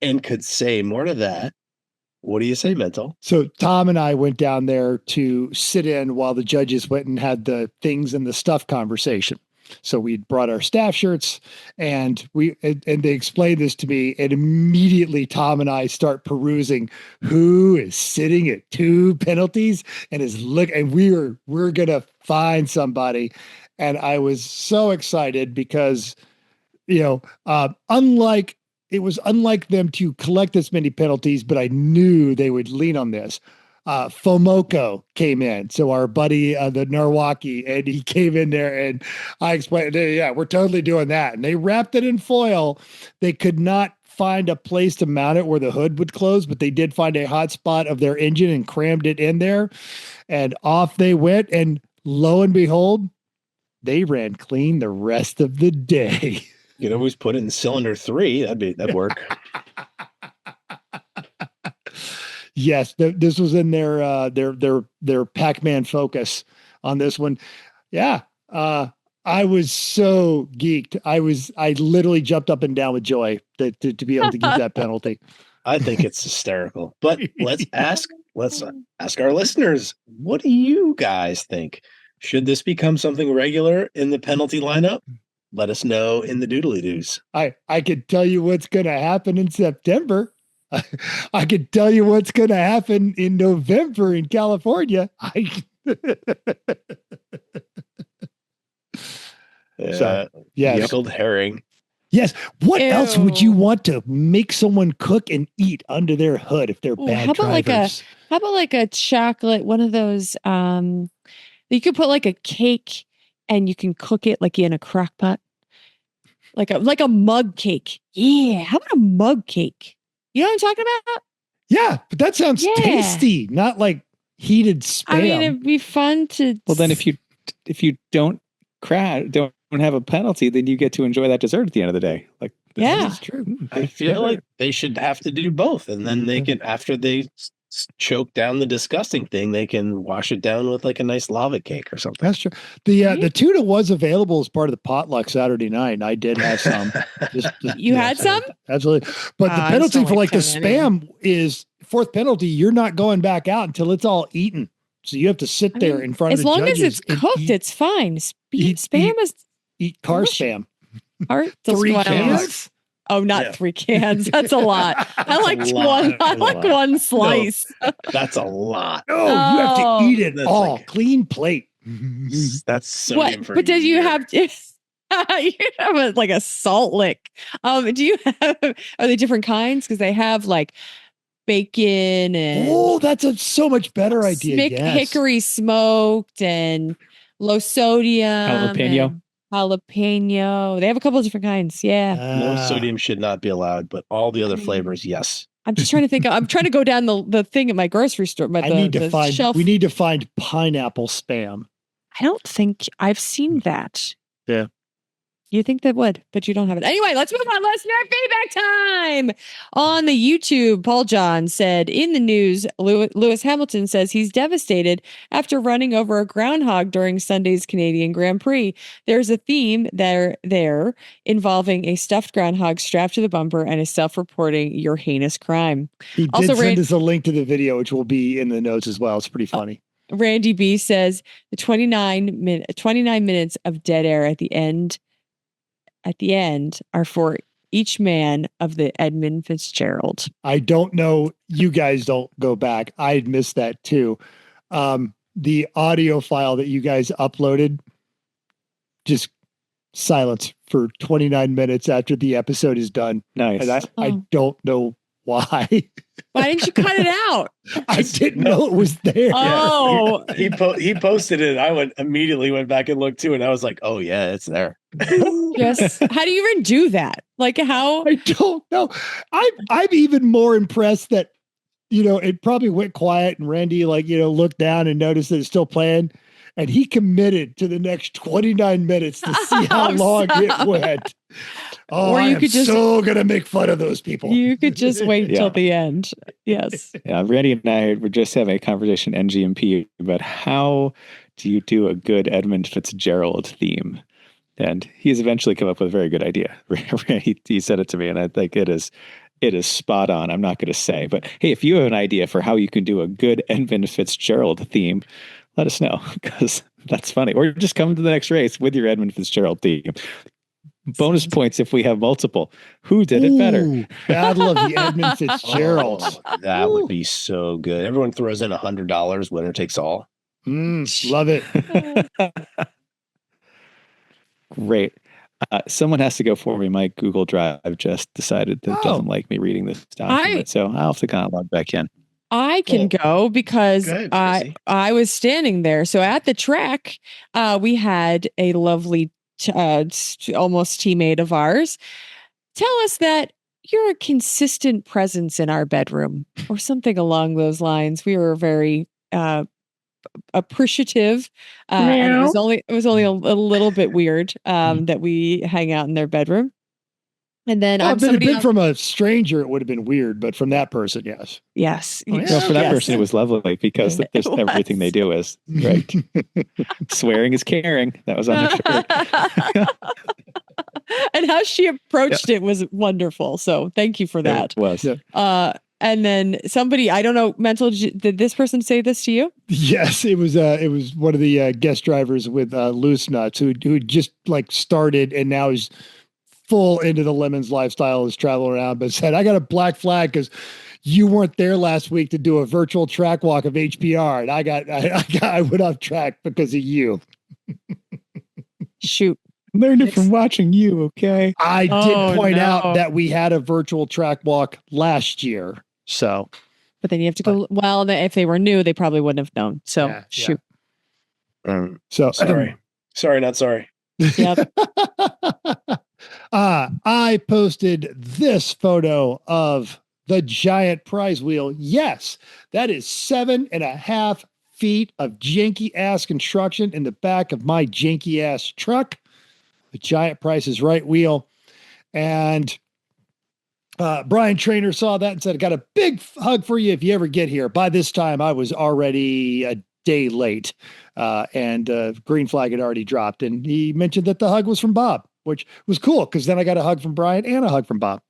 and could say more to that. What do you say, Mental? So Tom and I went down there to sit in while the judges went and had the things and the stuff conversation. So we brought our staff shirts and they explained this to me, and immediately Tom and I start perusing who is sitting at 2 penalties and we're going to find somebody. And I was so excited because, unlike them to collect this many penalties, but I knew they would lean on this. Fomoko came in. So our buddy, the Narwaki, and he came in there and I explained, yeah, we're totally doing that. And they wrapped it in foil. They could not find a place to mount it where the hood would close, but they did find a hot spot of their engine and crammed it in there, and off they went. And lo and behold, they ran clean the rest of the day. You could always put it in cylinder 3. That'd work. Yes, this was in their Pac-Man focus on this one. Yeah, I was so geeked. I literally jumped up and down with joy to be able to give that penalty. I think it's hysterical. But let's ask our listeners, what do you guys think? Should this become something regular in the penalty lineup? Let us know in the doodly-doos. I could tell you what's going to happen in September. I could tell you what's going to happen in November in California. Pickled herring. Yes. What Ew. else would you want to make someone cook and eat under their hood if they're bad drivers? How about like a chocolate, one of those, you could put like a cake and you can cook it like in a crock pot. Like a mug cake. Yeah. How about a mug cake? You know what I'm talking about? Yeah, but that sounds tasty, not like heated spam. I mean, it'd be fun to. Well, then if you don't have a penalty, then you get to enjoy that dessert at the end of the day. Like, this is true. I feel like they should have to do both, and then they can, after they choke down the disgusting thing, they can wash it down with like a nice lava cake or something. That's true. The tuna was available as part of the potluck Saturday night, and I did have some. You had some? Absolutely. But the penalty for like the spam is 4th penalty. You're not going back out until it's all eaten. So you have to sit there in front of the judges. As long as it's cooked, it's fine. Spam is eat car spam. 3 cans. Oh, not 3 cans. That's a lot. I like one. I like one slice. No, that's a lot. No, you have to eat it all. Clean plate. That's sodium for But did you have to? You have like a salt lick. Do you have? Are they different kinds? Because they have like bacon and that's a so much better idea. Hickory smoked and low sodium. Jalapeno. They have a couple of different kinds. Yeah. No sodium should not be allowed, but all the other flavors, yes. I'm just trying to think. I'm trying to go down the thing at my grocery store. But we need to find pineapple spam. I don't think I've seen that. Yeah. You think that would, but you don't have it. Anyway, let's move on. Listener feedback time. On the YouTube, Paul John said, in the news, Lewis Hamilton says he's devastated after running over a groundhog during Sunday's Canadian Grand Prix. There's a theme there involving a stuffed groundhog strapped to the bumper and is self-reporting your heinous crime. He did send us a link to the video, which will be in the notes as well. It's pretty funny. Randy B says the 29 minutes of dead air at the end at the end are for each man of the Edmund Fitzgerald. I don't know. You guys don't go back. I'd missed that too. The audio file that you guys uploaded, just silence for 29 minutes after the episode is done. Nice. And I don't know why. Why didn't you cut it out? I didn't know it was there. Oh, He posted it. I immediately went back and looked too, and I was like, "Oh yeah, it's there." yes. How do you even do that? Like how? I don't know. I'm even more impressed that, it probably went quiet and Randy looked down and noticed that it's still playing. And he committed to the next 29 minutes to see how long it went. Oh, or you could just so gonna make fun of those people. You could just wait till the end. Yes. Yeah, Randy and I were just having a conversation NGMP about how do you do a good Edmund Fitzgerald theme, and he's eventually come up with a very good idea. He said it to me, and I think it is spot on. I'm not going to say, but hey, if you have an idea for how you can do a good Edmund Fitzgerald theme, let us know, because that's funny. Or just come to the next race with your Edmund Fitzgerald theme. Bonus points if we have multiple. Who did it better? Battle of the Edmund Fitzgeralds. That would be so good. Everyone throws in $100. Winner takes all. Love it. Great. Someone has to go for me. My Google Drive just decided that it doesn't like me reading this document, so I'll have to kind of log back in. I can go because I was standing there. So at the track, we had a lovely, almost teammate of ours tell us that you're a consistent presence in our bedroom or something along those lines. We were very appreciative. And it was only a little bit weird that we hang out in their bedroom. And then if it had been from a stranger, it would have been weird, but from that person, yes. Yes. Well, for that person, it was lovely because everything they do is right. Swearing is caring. That was on the shirt. And how she approached it was wonderful. So thank you for that. It was. And then somebody, I don't know, Mental, did this person say this to you? Yes, it was one of the guest drivers with Loose Nuts who just started and now is full into the Lemons lifestyle, is traveling around, but said, I got a black flag because you weren't there last week to do a virtual track walk of HPR. And I went off track because of you. Shoot. Learned it from watching you, okay? I did point out that we had a virtual track walk last year. So, but then you have to go. Well, if they were new, they probably wouldn't have known. So shoot. So sorry, not sorry. Yep. I posted this photo of the giant prize wheel. Yes, that is 7.5 feet of janky ass construction in the back of my janky ass truck. The giant Price is Right wheel. And Brian Trainer saw that and said, I got a big hug for you if you ever get here. By this time, I was already a day late, and green flag had already dropped. And he mentioned that the hug was from Bob, which was cool because then I got a hug from Brian and a hug from Bob.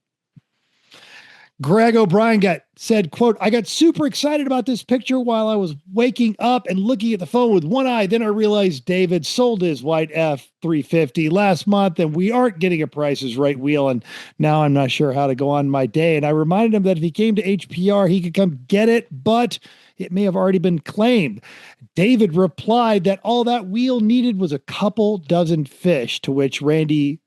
Greg O'Brien said, quote, I got super excited about this picture while I was waking up and looking at the phone with one eye. Then I realized David sold his white F350 last month and we aren't getting a Price is Right wheel. And now I'm not sure how to go on my day. And I reminded him that if he came to HPR, he could come get it, but it may have already been claimed. David replied that all that wheel needed was a couple dozen fish, to which Randy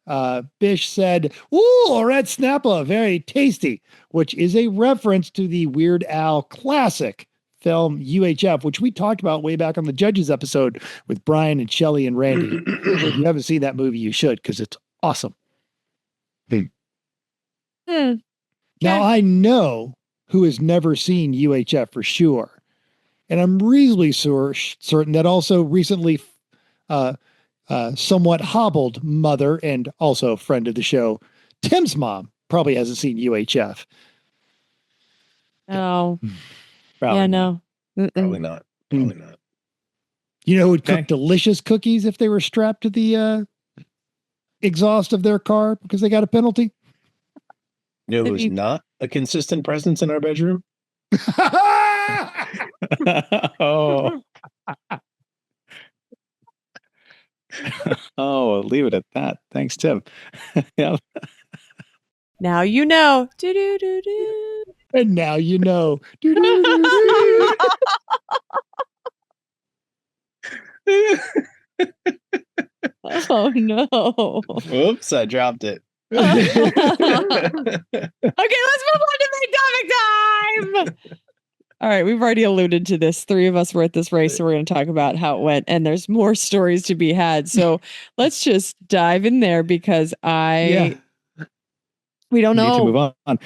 Bish said, ooh, red snapper, very tasty, which is a reference to the Weird Al classic film UHF, which we talked about way back on the Judges episode with Brian and Shelley and Randy. If you haven't seen that movie, you should, because it's awesome. Now, I know who has never seen UHF for sure. And I'm reasonably certain that also recently somewhat hobbled mother and also friend of the show, Tim's mom, probably hasn't seen UHF. Oh, yeah, no. Probably not. Probably not. You know who would cook delicious cookies if they were strapped to the exhaust of their car because they got a penalty? You know who's not a consistent presence in our bedroom? Oh. Oh, leave it at that. Thanks, Tim. Yeah. Now you know. Do-do-do-do. And now you know. Doo-doo-doo-doo. Oh no. Oops, I dropped it. Okay, let's move on to main topic time. All right, we've already alluded to this. 3 of us were at this race, so we're going to talk about how it went, and there's more stories to be had. So let's just dive in there because we don't know. Need to move on.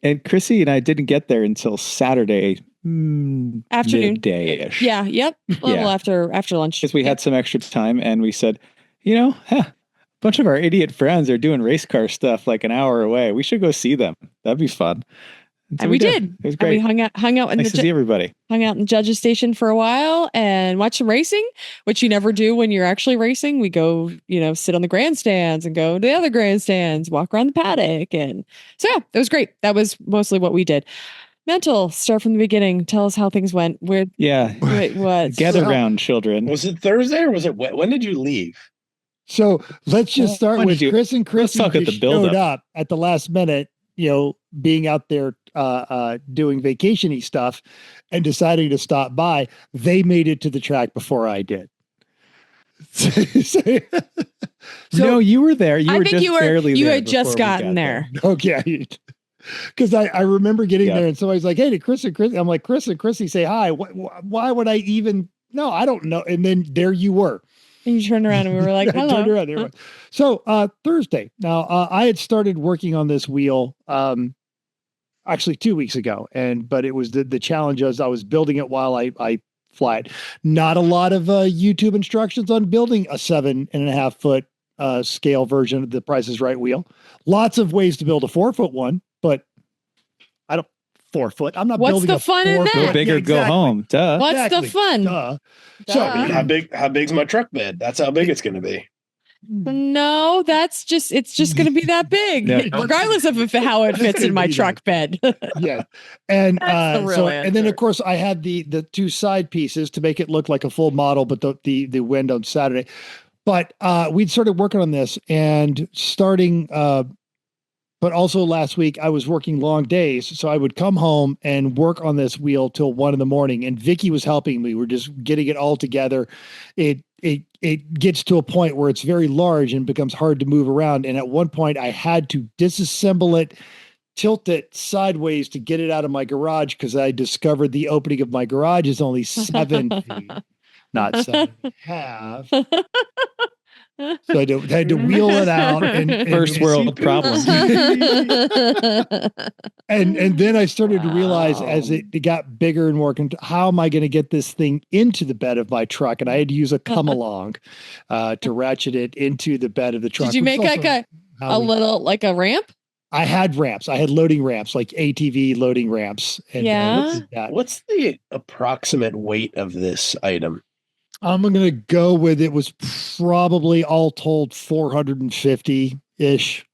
And Chrissy and I didn't get there until Saturday Afternoon. midday-ish. Yeah, yep. A little after lunch. Because we had some extra time and we said, a bunch of our idiot friends are doing race car stuff like an hour away. We should go see them. That'd be fun. And we did. It was great. And we hung out in nice to see everybody. Hung out in the judges station for a while and watched some racing, which you never do when you're actually racing. We go, sit on the grandstands and go to the other grandstands, walk around the paddock. And so, yeah, it was great. That was mostly what we did. Mental, start from the beginning. Tell us how things went. Wait, what? Gather round, children. Was it Thursday or was it when did you leave? So let's just start with Chris and Chris. Let's talk at the build up at the last minute, being out there doing vacation-y stuff and deciding to stop by. They made it to the track before I did. No, you were there. You had just gotten there. Okay. Because I remember getting there and somebody's like, hey, did Chris and Chrissy? I'm like, Chris and Chrissy say hi. Why would I even? No, I don't know. And then there you were. And you turned around and we were like, hello. Turned around, there. So Thursday. Now I had started working on this wheel actually 2 weeks ago. But it was the challenge as I was building it while I fly it. Not a lot of YouTube instructions on building a 7.5 foot scale version of the Price is Right wheel. Lots of ways to build a 4 foot one, but I don't 4 foot. I'm not building a 4 foot. What's the fun in that? Go big or go home. Duh. What's the fun? Duh. Duh. So How big's my truck bed? That's how big it's going to be. No, it's just going to be that big, regardless of how it fits in my truck bed. Yeah. And the and then of course I had the 2 side pieces to make it look like a full model, but the wind on Saturday. But we'd started working on this and starting but also last week I was working long days. So I would come home and work on this wheel till 1 a.m. and Vicky was helping me. We're just getting it all together. It gets to a point where it's very large and becomes hard to move around. And at one point I had to disassemble it, tilt it sideways to get it out of my garage because I discovered the opening of my garage is only 7 feet, not 7.5. So I had to wheel it out and first world problems. and then I started to realize as it got bigger and more, how am I going to get this thing into the bed of my truck? And I had to use a come along to ratchet it into the bed of the truck. Did you make like a little like a ramp? I had ramps. I had loading ramps, like ATV loading ramps. And, what's the approximate weight of this item? I'm going to go with it was probably all told 450-ish.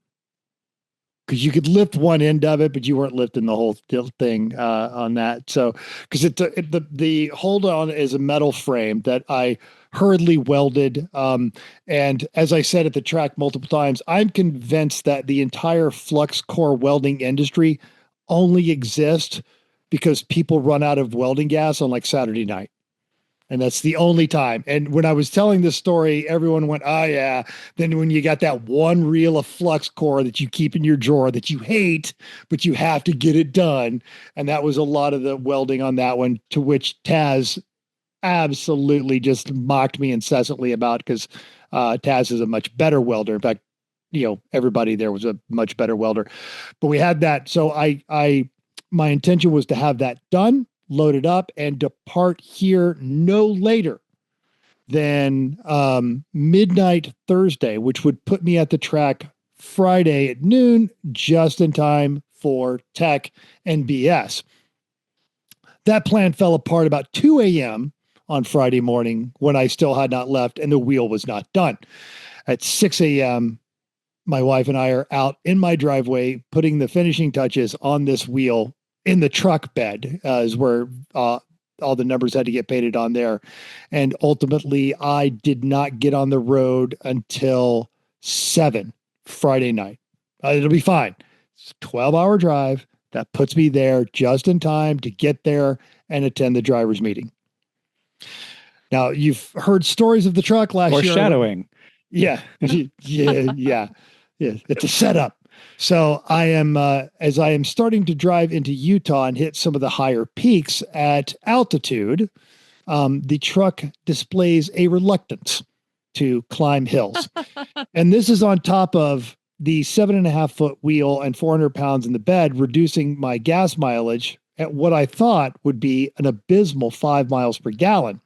Because you could lift one end of it, but you weren't lifting the whole thing on that. So, because the hold on is a metal frame that I hurriedly welded. And as I said at the track multiple times, I'm convinced that the entire flux core welding industry only exists because people run out of welding gas on like Saturday night. And that's the only time. And when I was telling this story, everyone went, oh, yeah. Then when you got that one reel of flux core that you keep in your drawer that you hate, but you have to get it done. And that was a lot of the welding on that one, to which Taz absolutely just mocked me incessantly about because Taz is a much better welder. In fact, everybody there was a much better welder. But we had that. So my intention was to have that done, loaded up, and depart here no later than midnight Thursday, which would put me at the track Friday at noon, just in time for tech and BS. That plan fell apart about 2 a.m. on Friday morning when I still had not left and the wheel was not done. At 6 a.m., my wife and I are out in my driveway putting the finishing touches on this wheel in the truck bed, is where all the numbers had to get painted on there. And ultimately, I did not get on the road until 7 Friday night. It'll be fine. It's a 12-hour drive. That puts me there just in time to get there and attend the driver's meeting. Now, you've heard stories of the truck last year. Foreshadowing. Yeah. Yeah. It's a setup. So I am, as I am starting to drive into Utah and hit some of the higher peaks at altitude, the truck displays a reluctance to climb hills. And this is on top of the 7.5-foot wheel and 400 pounds in the bed, reducing my gas mileage at what I thought would be an abysmal 5 miles per gallon.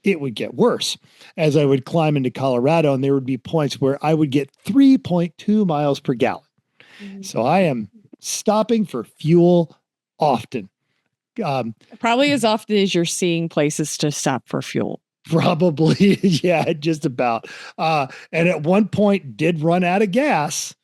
It would get worse as I would climb into Colorado, and there would be points where I would get 3.2 miles per gallon. So I am stopping for fuel often. Probably as often as you're seeing places to stop for fuel. Probably, yeah, just about. And at one point did run out of gas.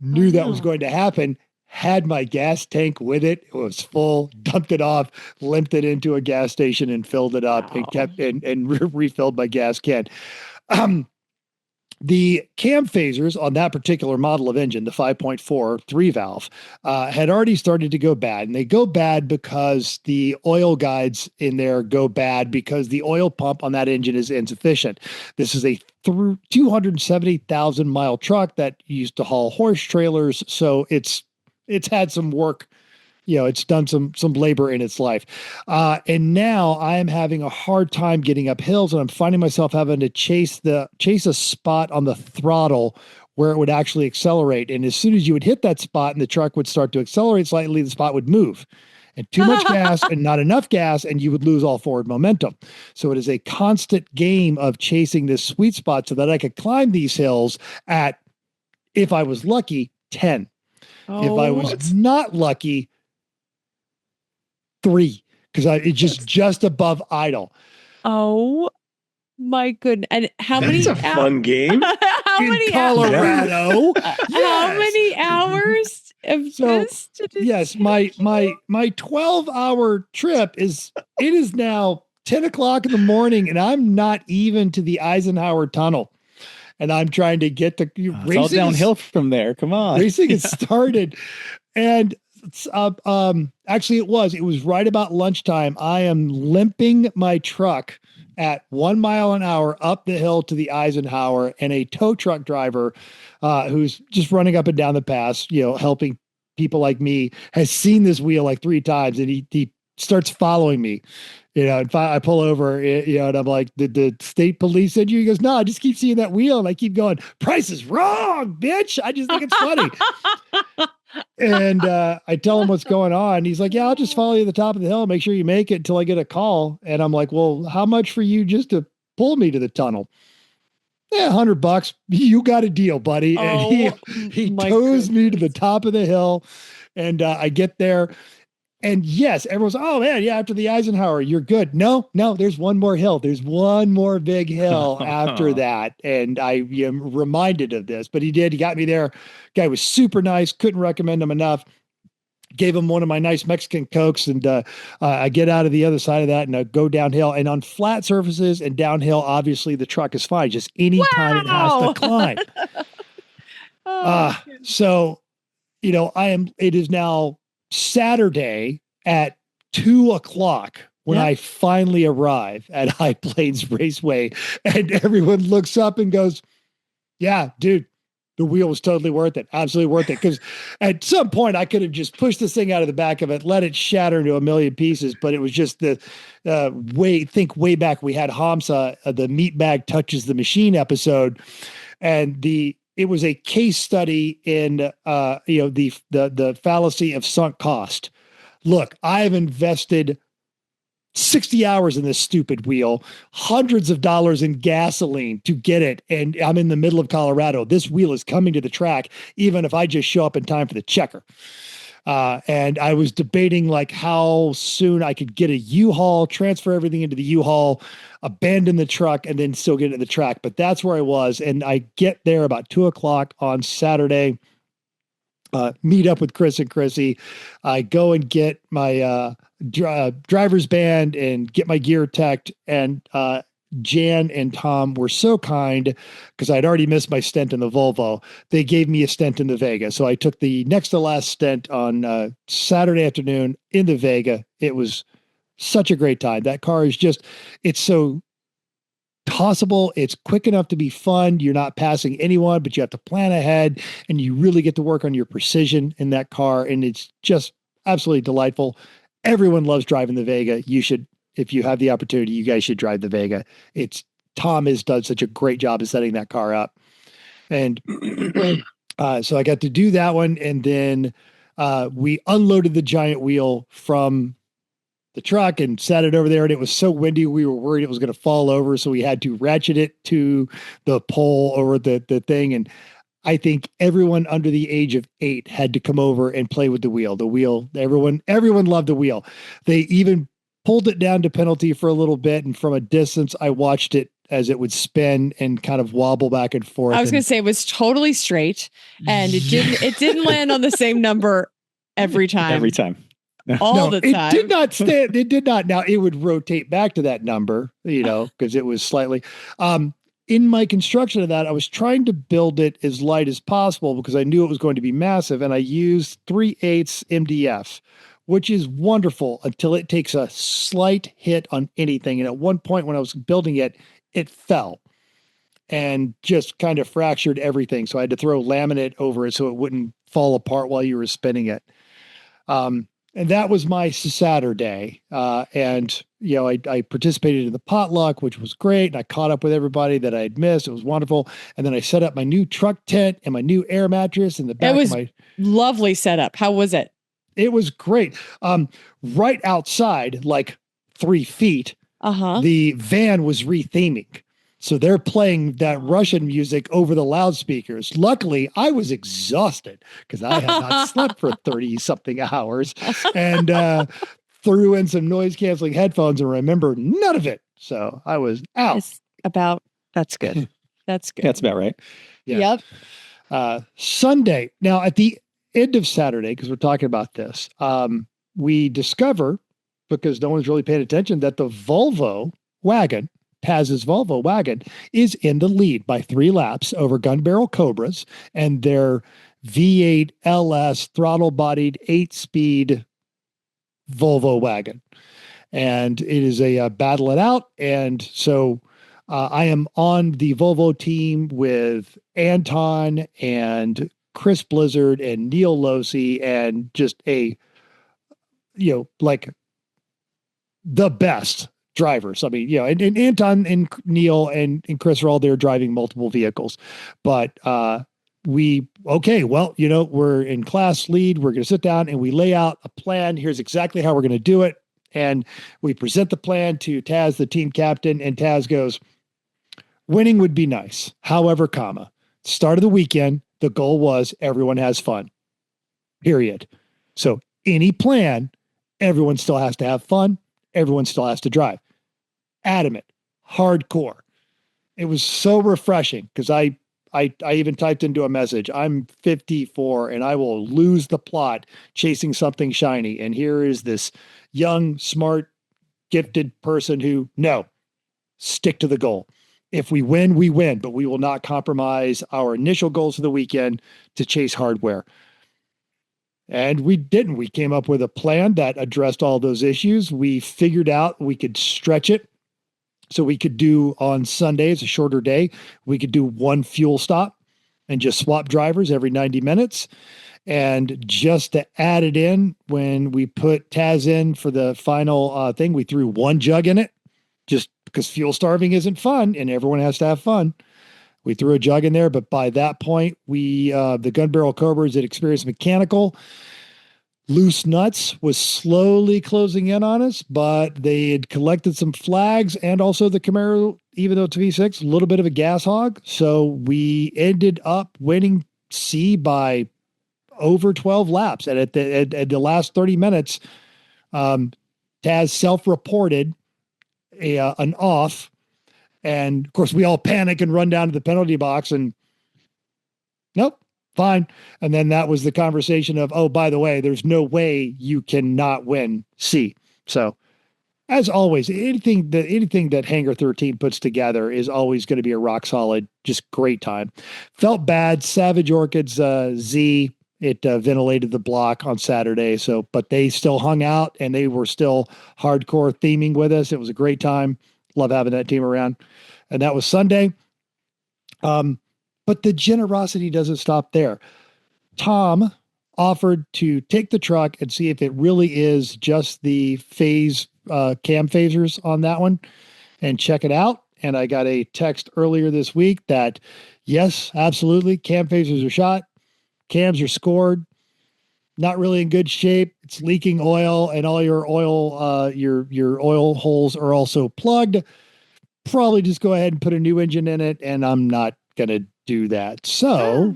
Knew that was going to happen. Had my gas tank with it. It was full, dumped it off, limped it into a gas station and filled it up and kept and refilled my gas can. The cam phasers on that particular model of engine, the 5.4 3-valve, had already started to go bad. And they go bad because the oil guides in there go bad because the oil pump on that engine is insufficient. This is a 270,000 mile truck that used to haul horse trailers. So it's had some work. It's done some labor in its life. And now I am having a hard time getting up hills, and I'm finding myself having to chase a spot on the throttle where it would actually accelerate. And as soon as you would hit that spot and the truck would start to accelerate slightly, the spot would move. And too much gas and not enough gas, and you would lose all forward momentum. So it is a constant game of chasing this sweet spot so that I could climb these hills at, if I was lucky, 10. If I was not lucky, 3, because it's just above idle. Oh my goodness! And how many? That's a fun game. How in many Colorado? How many hours of this? Yes, my 12-hour trip is now 10 o'clock in the morning, and I'm not even to the Eisenhower Tunnel. And I'm trying to get to it's all downhill from there. Come on. Racing has started. And actually it was right about lunchtime. I am limping my truck at 1 mile an hour up the hill to the Eisenhower, and a tow truck driver who's just running up and down the pass, helping people like me, has seen this wheel like 3 times, and he starts following me. And I pull over, and I'm like, did the state police send you? He goes, no, I just keep seeing that wheel. And I keep going, price is wrong, bitch. I just think it's funny. And I tell him what's going on. He's like, yeah, I'll just follow you to the top of the hill. Make sure you make it until I get a call. And I'm like, well, how much for you just to pull me to the tunnel? Yeah, $100. You got a deal, buddy. And he tows me to the top of the hill, and I get there. And yes, everyone's, oh man, yeah, after the Eisenhower, you're good. No, there's one more hill. There's one more big hill after that. And I am reminded of this, but he did. He got me there. Guy was super nice. Couldn't recommend him enough. Gave him one of my nice Mexican Cokes, and I get out of the other side of that and I go downhill. And on flat surfaces and downhill, obviously the truck is fine. Just any time it has to climb. So, it is now Saturday at 2:00 when I finally arrive at High Plains Raceway, and everyone looks up and goes, yeah, dude, the wheel was totally worth it. Absolutely worth it. Because at some point I could have just pushed this thing out of the back of it, let it shatter into a million pieces. But it was just the way back we had Hamza, the meat bag touches the machine episode. And it was a case study in, the fallacy of sunk cost. Look, I have invested 60 hours in this stupid wheel, hundreds of dollars in gasoline to get it. And I'm in the middle of Colorado. This wheel is coming to the track, even if I just show up in time for the checker. And I was debating like how soon I could get a U-Haul, transfer everything into the U-Haul, abandon the truck, and then still get it to the track. But that's where I was. And I get there about 2:00 on Saturday, meet up with Chris and Chrissy. I go and get my driver's band and get my gear teched. And Jan and Tom were so kind because I'd already missed my stint in the Volvo. They gave me a stint in the Vega. So I took the next to last stint on Saturday afternoon in the Vega. It was such a great time. That car is just, it's so tossable. It's quick enough to be fun. You're not passing anyone, but you have to plan ahead and you really get to work on your precision in that car. And it's just absolutely delightful. Everyone loves driving the Vega. You should, if you have the opportunity, you guys should drive the Vega. Tom has done such a great job of setting that car up. And so I got to do that one. And then we unloaded the giant wheel from the truck and sat it over there. And it was so windy, we were worried it was going to fall over. So we had to ratchet it to the pole over the thing. And I think everyone under the age of 8 had to come over and play with the wheel. The wheel, everyone loved the wheel. They even pulled it down to penalty for a little bit. And from a distance, I watched it as it would spin and kind of wobble back and forth. I was going to say it was totally straight and it didn't land on the same number every time. Every time. All the time. It did not stand. It did not. Now it would rotate back to that number, because it was slightly, in my construction of that, I was trying to build it as light as possible because I knew it was going to be massive. And I used 3/8 MDF, which is wonderful until it takes a slight hit on anything. And at one point when I was building it, it fell and just kind of fractured everything. So I had to throw laminate over it so it wouldn't fall apart while you were spinning it. And that was my Saturday. And, I participated in the potluck, which was great. And I caught up with everybody that I had missed. It was wonderful. And then I set up my new truck tent and my new air mattress in the back of my lovely setup. How was it? It was great. Right outside, like 3 feet, the van was retheming. So they're playing that Russian music over the loudspeakers. Luckily, I was exhausted because I had not slept for 30 something hours and threw in some noise canceling headphones and remembered none of it. So I was out. That's good. That's good. That's about right. Yeah. Yep. Sunday. Now at the end of Saturday, because we're talking about this, we discover, because no one's really paying attention, that the Volvo wagon, Taz's Volvo wagon, is in the lead by 3 laps over Gun Barrel Cobras and their V8 LS throttle-bodied 8-speed Volvo wagon. And it is a battle it out. And so I am on the Volvo team with Anton and Chris Blizzard and Neil Losi and just the best drivers. I mean, and Anton and Neil and Chris are all there driving multiple vehicles, but we're in class lead. We're going to sit down and we lay out a plan. Here's exactly how we're going to do it. And we present the plan to Taz, the team captain, and Taz goes, winning would be nice. However, start of the weekend, the goal was everyone has fun, period. So any plan, everyone still has to have fun. Everyone still has to drive. Adamant, hardcore. It was so refreshing because I even typed into a message, I'm 54 and I will lose the plot chasing something shiny. And here is this young, smart, gifted person who, no, stick to the goal. If we win, we win, but we will not compromise our initial goals for the weekend to chase hardware. And we didn't. We came up with a plan that addressed all those issues. We figured out we could stretch it. So we could do on Sundays, a shorter day, we could do 1 fuel stop and just swap drivers every 90 minutes. And just to add it in, when we put Taz in for the final thing, we threw 1 jug in it just because fuel starving isn't fun and everyone has to have fun. We threw a jug in there, but by that point, the Gun Barrel Cobras had experienced mechanical. Loose nuts was slowly closing in on us, but they had collected some flags and also the Camaro, even though it's V6, a little bit of a gas hog. So we ended up winning C by over 12 laps. And at the last 30 minutes, Taz self-reported an off. And of course, we all panic and run down to the penalty box and nope. Fine. And then that was the conversation of, oh, by the way, there's no way you cannot win C. So as always, anything that Hangar 13 puts together is always going to be a rock solid, just great time. Felt bad. Savage Orchids Z, it ventilated the block on Saturday. So, but they still hung out and they were still hardcore theming with us. It was a great time. Love having that team around. And that was Sunday. But the generosity doesn't stop there. Tom offered to take the truck and see if it really is just the cam phasers on that one and check it out. And I got a text earlier this week that yes, absolutely. Cam phasers are shot. Cams are scored. Not really in good shape. It's leaking oil and all your oil, your oil holes are also plugged. Probably just go ahead and put a new engine in it. And I'm not going to do that. So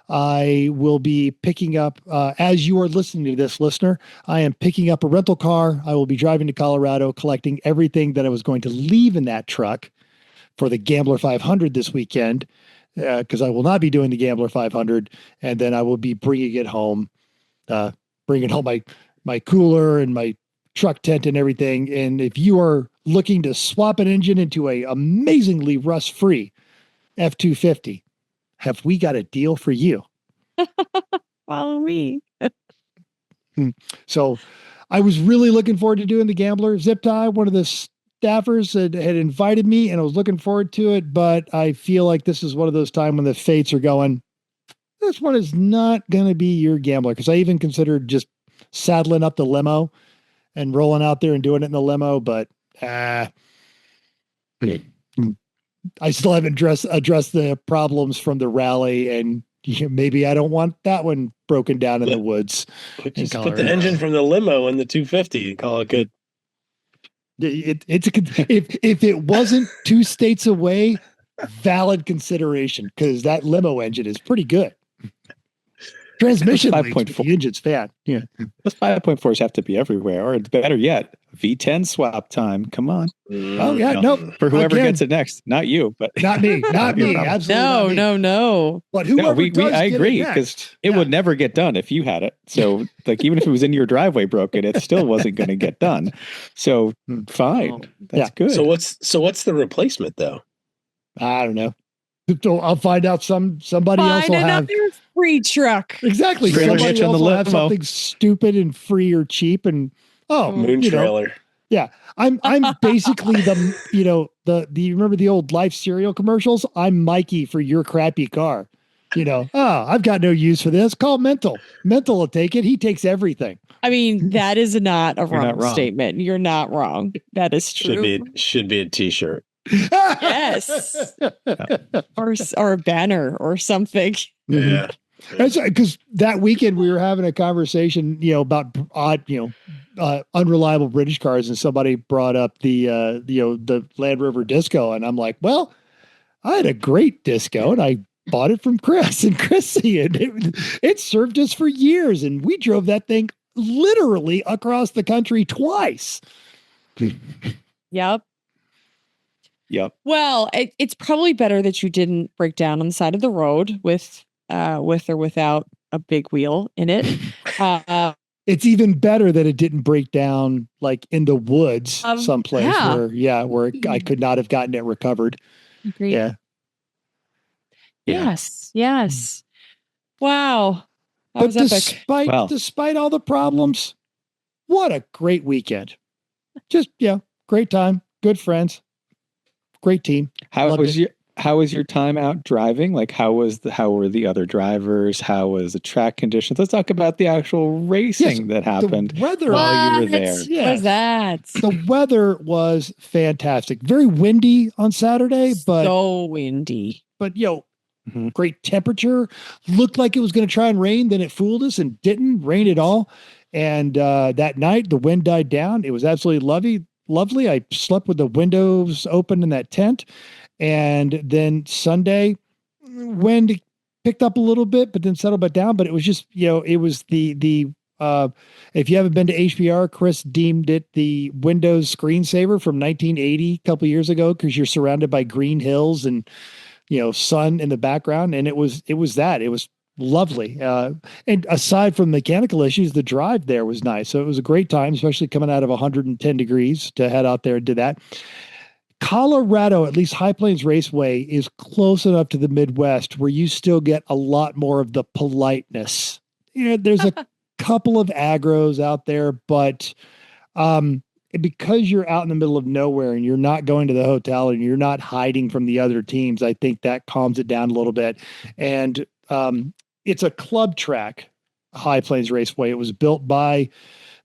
I will be picking up, as you are listening to this, listener, I am picking up a rental car. I will be driving to Colorado, collecting everything that I was going to leave in that truck for the Gambler 500 this weekend, because I will not be doing the Gambler 500. And then I will be bringing it home, my cooler and my truck tent and everything. And if you are looking to swap an engine into a amazingly rust-free F-250, have we got a deal for you? Follow me. So I was really looking forward to doing the Gambler zip tie. One of the staffers had invited me and I was looking forward to it, but I feel like this is one of those times when the fates are going, this one is not going to be your Gambler. Because I even considered just saddling up the limo and rolling out there and doing it in the limo, but I still haven't addressed the problems from the rally, and maybe I don't want that one broken down in the woods. Just put the engine from the limo in the 250 and call it good. If it wasn't 2 states away, valid consideration, because that limo engine is pretty good. Transmission leaks, the engine's fat. Yeah, those 5.4s have to be everywhere, or better yet, V10 swap time. Come on. Oh yeah, no. For whoever gets it next, not you, but not me, not me. Absolutely, no. But whoever I agree, because it would never get done if you had it. So, like, even if it was in your driveway broken, it still wasn't going to get done. So, fine, that's good. So what's the replacement though? I don't know. So I'll find out. Somebody else will have free truck. Exactly. Somebody else will have something stupid and free or cheap, and moon trailer. Yeah, I'm basically the do you remember the old Life cereal commercials? I'm Mikey for your crappy car. I've got no use for this. Call Mental. Mental will take it. He takes everything. I mean, that is not a wrong statement. You're not wrong. That is true. Should be a t-shirt. Yes. or a banner or something. Yeah. That's because that weekend we were having a conversation, about odd, unreliable British cars, and somebody brought up the Land Rover Disco, and I'm like, well, I had a great Disco, and I bought it from Chris and Chrissy, and it served us for years, and we drove that thing literally across the country twice. Yep. Well, it's probably better that you didn't break down on the side of the road with or without a big wheel in it. It's even better that it didn't break down like in the woods someplace where I could not have gotten it recovered. Agreed. Yeah. Yes. Wow. That was epic. Despite all the problems, what a great weekend. Just, great time. Good friends. Great team. How was your time out driving? Like, how were the other drivers? How was the track conditions? Let's talk about the actual racing that happened while you were there. Yes. What was that? The weather was fantastic. Very windy on Saturday, but so windy. But great temperature. Looked like it was going to try and rain, then it fooled us and didn't rain at all. And that night the wind died down. It was absolutely lovely. I slept with the windows open in that tent. And then Sunday, wind picked up a little bit, but then settled back down. But it was just, it was the if you haven't been to HPR, Chris deemed it the Windows screensaver from 1980, a couple of years ago, because you're surrounded by green hills and, sun in the background. And it was that. It was lovely. And aside from mechanical issues, the drive there was nice. So it was a great time, especially coming out of 110 degrees to head out there and do that. Colorado, at least High Plains Raceway, is close enough to the Midwest where you still get a lot more of the politeness. There's a couple of aggros out there, but because you're out in the middle of nowhere and you're not going to the hotel and you're not hiding from the other teams, I think that calms it down a little bit. And it's a club track, High Plains Raceway. It was built by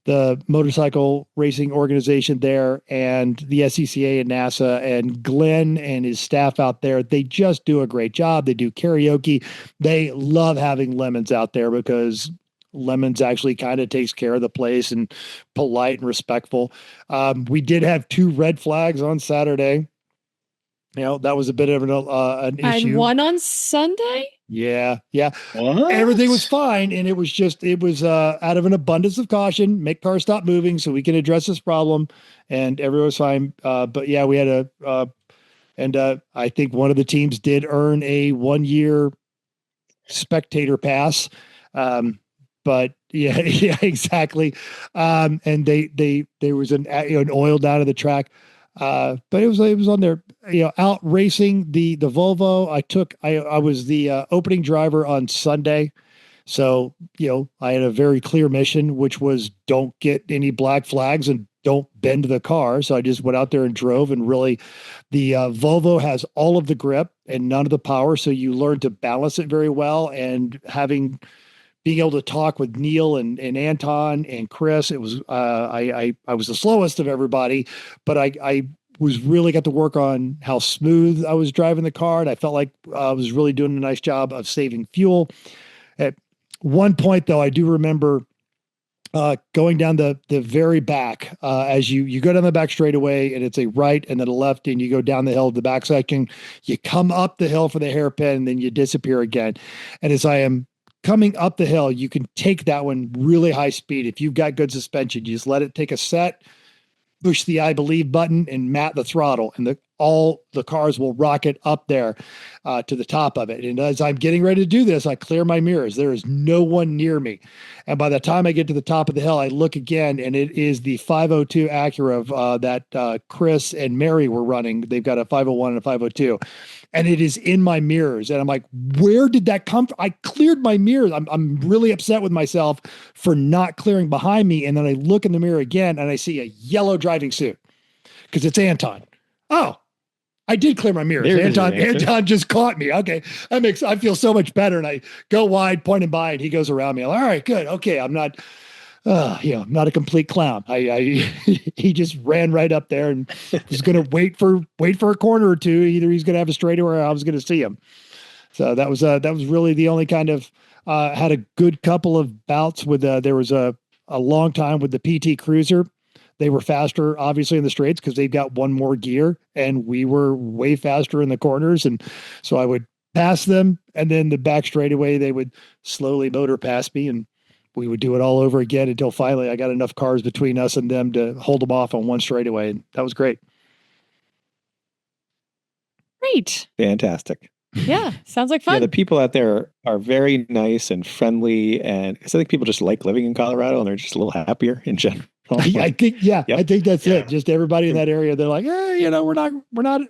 the motorcycle racing organization there and the SCCA and NASA, and Glenn and his staff out there. They just do a great job. They do karaoke. They love having Lemons out there because Lemons actually kind of takes care of the place and polite and respectful. We did have 2 red flags on Saturday. That was a bit of an issue. And one on Sunday? Yeah. What? Everything was fine. And it was out of an abundance of caution, make cars stop moving so we can address this problem. And everyone was fine. But yeah, we had I think one of the teams did earn a 1-year spectator pass. But yeah, exactly. And there was an oil down to the track. But it was on there, out racing the Volvo. I was the opening driver on Sunday. So, I had a very clear mission, which was don't get any black flags and don't bend the car. So I just went out there and drove, and really the Volvo has all of the grip and none of the power. So you learn to balance it very well. And being able to talk with Neil and Anton and Chris, it was I was the slowest of everybody, but I was really got to work on how smooth I was driving the car, and I felt like I was really doing a nice job of saving fuel. At one point, though, I do remember going down the very back as you go down the back straightaway, and it's a right and then a left, and you go down the hill to the back section. You come up the hill for the hairpin, and then you disappear again. And as I am coming up the hill, you can take that one really high speed. If you've got good suspension, you just let it take a set, push the I believe button, and mat the throttle, and all the cars will rocket up there to the top of it. And as I'm getting ready to do this, I clear my mirrors. There is no one near me. And by the time I get to the top of the hill, I look again, and it is the 502 Acura that Chris and Mary were running. They've got a 501 and a 502. And it is in my mirrors. And I'm like, where did that come from? I cleared my mirrors. I'm really upset with myself for not clearing behind me. And then I look in the mirror again, and I see a yellow driving suit because it's Anton. Oh, I did clear my mirrors. Anton just caught me. Okay. I feel so much better. And I go wide, pointing by, and he goes around me. I'm like, all right, good. Okay. I'm not a complete clown. He just ran right up there and was going to wait for a corner or two. Either he's going to have a straightaway or I was going to see him. So that was really the only kind of, had a good couple of bouts with, there was a long time with the PT Cruiser. They were faster, obviously, in the straights because they've got one more gear, and we were way faster in the corners. And so I would pass them, and then the back straightaway, they would slowly motor past me, and we would do it all over again until finally I got enough cars between us and them to hold them off on one straightaway. And that was great. Great. Fantastic. Yeah. Sounds like fun. Yeah, the people out there are very nice and friendly. And I think people just like living in Colorado, and they're just a little happier in general. I think that's it. Just everybody in that area, they're like,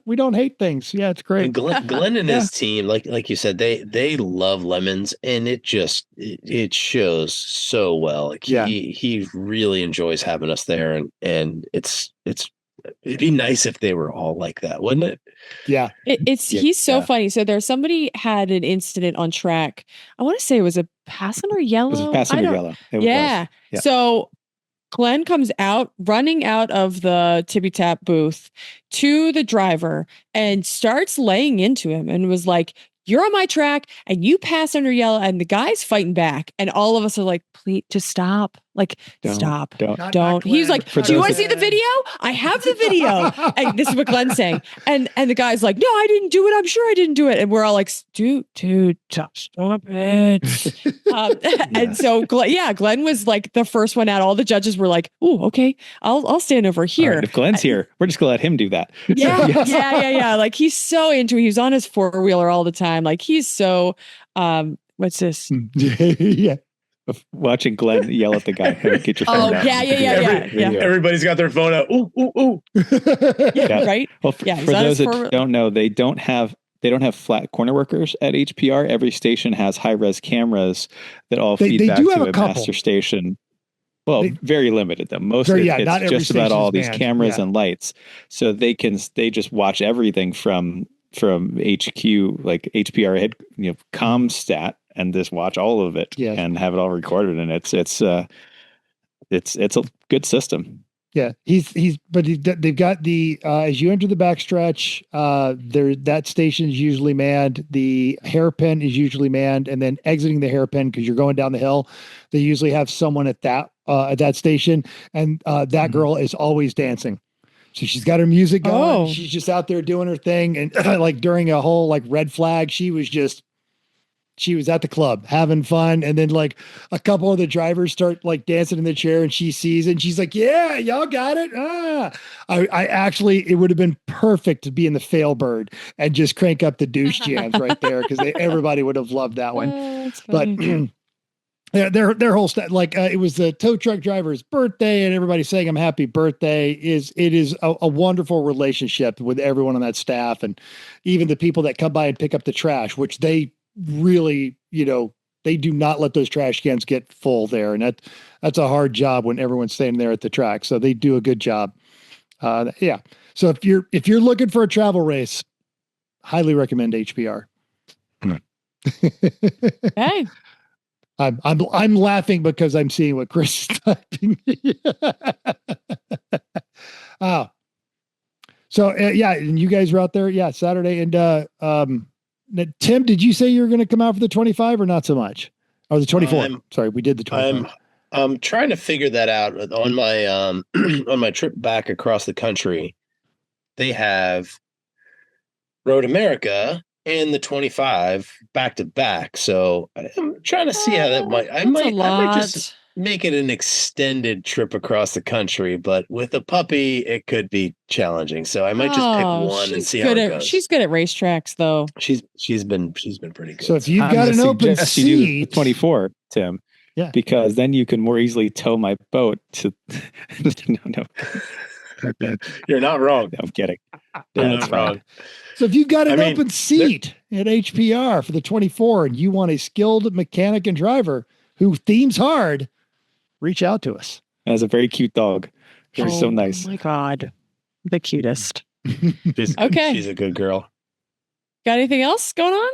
we don't hate things. Yeah, it's great. And Glenn and his team, like you said, they love Lemons, and it shows so well. Like he really enjoys having us there, and it'd be nice if they were all like that, wouldn't it? Yeah. He's so funny. So there's somebody had an incident on track. I want to say it was a passenger yellow. It was a passenger yellow. Yeah. So Glenn comes running out of the Tippy Tap booth to the driver and starts laying into him and was like, "You're on my track and you pass under yellow." And the guy's fighting back. And all of us are like, "Please, just stop. Like, stop. Don't. He's like, "Do you want to see the video? I have the video." And this is what Glenn's saying. And the guy's like, "No, I didn't do it. I'm sure I didn't do it." And we're all like, dude, stop it. And so, Glenn was like the first one out. All the judges were like, "Ooh, okay, I'll stand over here." Right, if Glenn's here, we're just gonna let him do that. Yeah. Like he's so into it. He's on his 4-wheeler all the time. Like he's so What's this? Yeah. Watching Glenn yell at the guy. Hey, get your phone Oh, out. yeah. Everybody's got their phone out. Ooh, ooh, ooh. Yeah, right? Well, Yeah, for those that don't know, they don't have flat corner workers at HPR. Every station has high res cameras that all feed they back do to have a a couple. master station. Well, very limited though. Most Very- of yeah, not it's every just about all station's these manned. cameras Yeah. and lights, so they just watch everything from HQ, like HPR head, ComStat, and just watch all of it Yes. and have it all recorded. And it's a good system. Yeah, they've got the as you enter the backstretch, that station is usually manned. The hairpin is usually manned, and then exiting the hairpin because you're going down the hill, they usually have someone at that station, and that girl is always dancing. So she's got her music going. Oh. She's just out there doing her thing, and like during a whole like red flag, she was at the club having fun. And then like a couple of the drivers start like dancing in the chair and she sees it and she's like, yeah, y'all got it. I actually, it would have been perfect to be in the failbird and just crank up the douche jams right there. Cause everybody would have loved that one. That's But funny. their whole it was the tow truck driver's birthday and everybody saying I'm happy birthday. It is a wonderful relationship with everyone on that staff. And even the people that come by and pick up the trash, which they really, they do not let those trash cans get full there. And that's a hard job when everyone's standing there at the track. So they do a good job. Yeah. So if you're looking for a travel race, highly recommend HPR. Hey. I'm laughing because I'm seeing what Chris is typing. Oh, so yeah, and you guys were out there, yeah, Saturday. And Tim, did you say you were going to come out for the 25 or not so much? Or the 24? Sorry, we did the 25. I'm trying to figure that out on my on my trip back across the country. They have Road America and the 25 back to back. So I'm trying to see how that might. I might just make it an extended trip across the country, but with a puppy, it could be challenging. So I might just pick one and see how it goes. She's good at racetracks, though. She's been pretty good. So if you've got an open seat, you do the 24, Tim. Yeah, because then you can more easily tow my boat to. No. You're not wrong. I'm kidding. You're not wrong. So if you've got an open seat at HPR for the 24 and you want a skilled mechanic and driver who themes hard, reach out to us. As a very cute dog. She's so nice. Oh my God. The cutest. Okay. She's a good girl. Got anything else going on?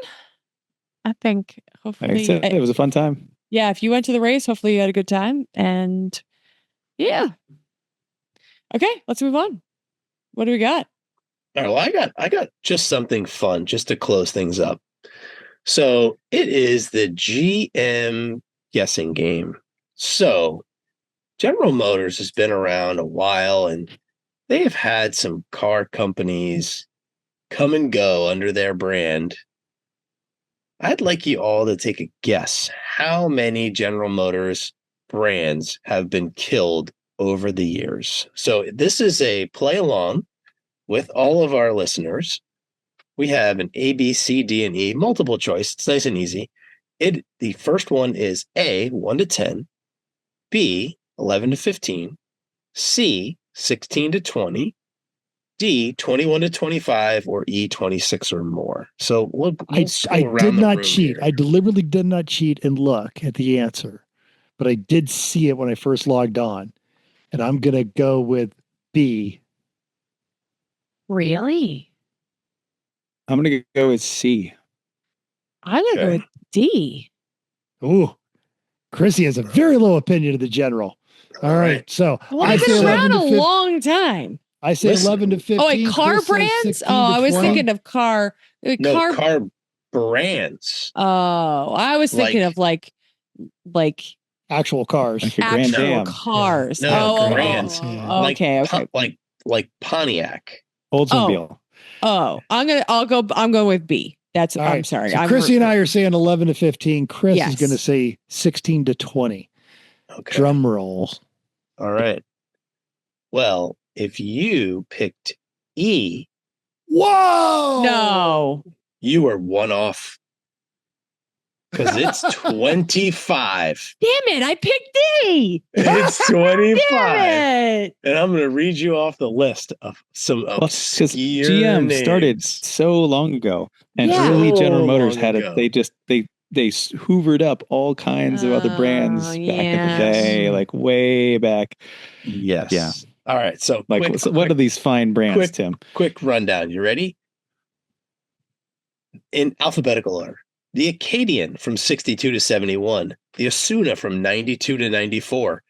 I think hopefully. Like I said, it was a fun time. Yeah. If you went to the race, hopefully you had a good time. And yeah. Okay. Let's move on. What do we got? All right, well, I got just something fun just to close things up. So it is the GM guessing game. So General Motors has been around a while and they have had some car companies come and go under their brand. I'd like you all to take a guess how many General Motors brands have been killed over the years. So this is a play along with all of our listeners. We have an A, B, C, D, and E, multiple choice. It's nice and easy. The first one is A, 1 to 10, B, 11 to 15, C, 16 to 20, D, 21 to 25, or E, 26 or more. So I did not cheat. I deliberately did not cheat and look at the answer, but I did see it when I first logged on. And I'm going to go with B. Really? I'm going to go with C. I'm going to go with D. Ooh, Chrissy has a very low opinion of the General. All right. So I've been around a long time. I say 11 to 15. Oh, wait, car brands? Oh, I was thinking of car. Car brands. Oh, I was thinking of like actual cars. Like actual cars. Brands. Okay. Like Pontiac. Oldsmobile. I'm going with B. That's all I'm right. sorry. So Chrissy and I are saying 11 to 15. Chris is going to say 16 to 20. Okay. Drum roll. All right. Well, if you picked E, whoa! No. You were one off. Because it's 25. Damn it! I picked D. It's 25. Damn it! And I'm going to read you off the list of some Because obscure GM names. started so long ago, and Yeah. early So General Motors long had ago. it. They hoovered up all kinds of other brands back in the yes. day, like way back. Yes. Yeah. All right. So, Like, what are these fine brands, Tim? quick rundown. You ready? In alphabetical order. The Acadian from 62 to 71. The Asuna from 92 to 94.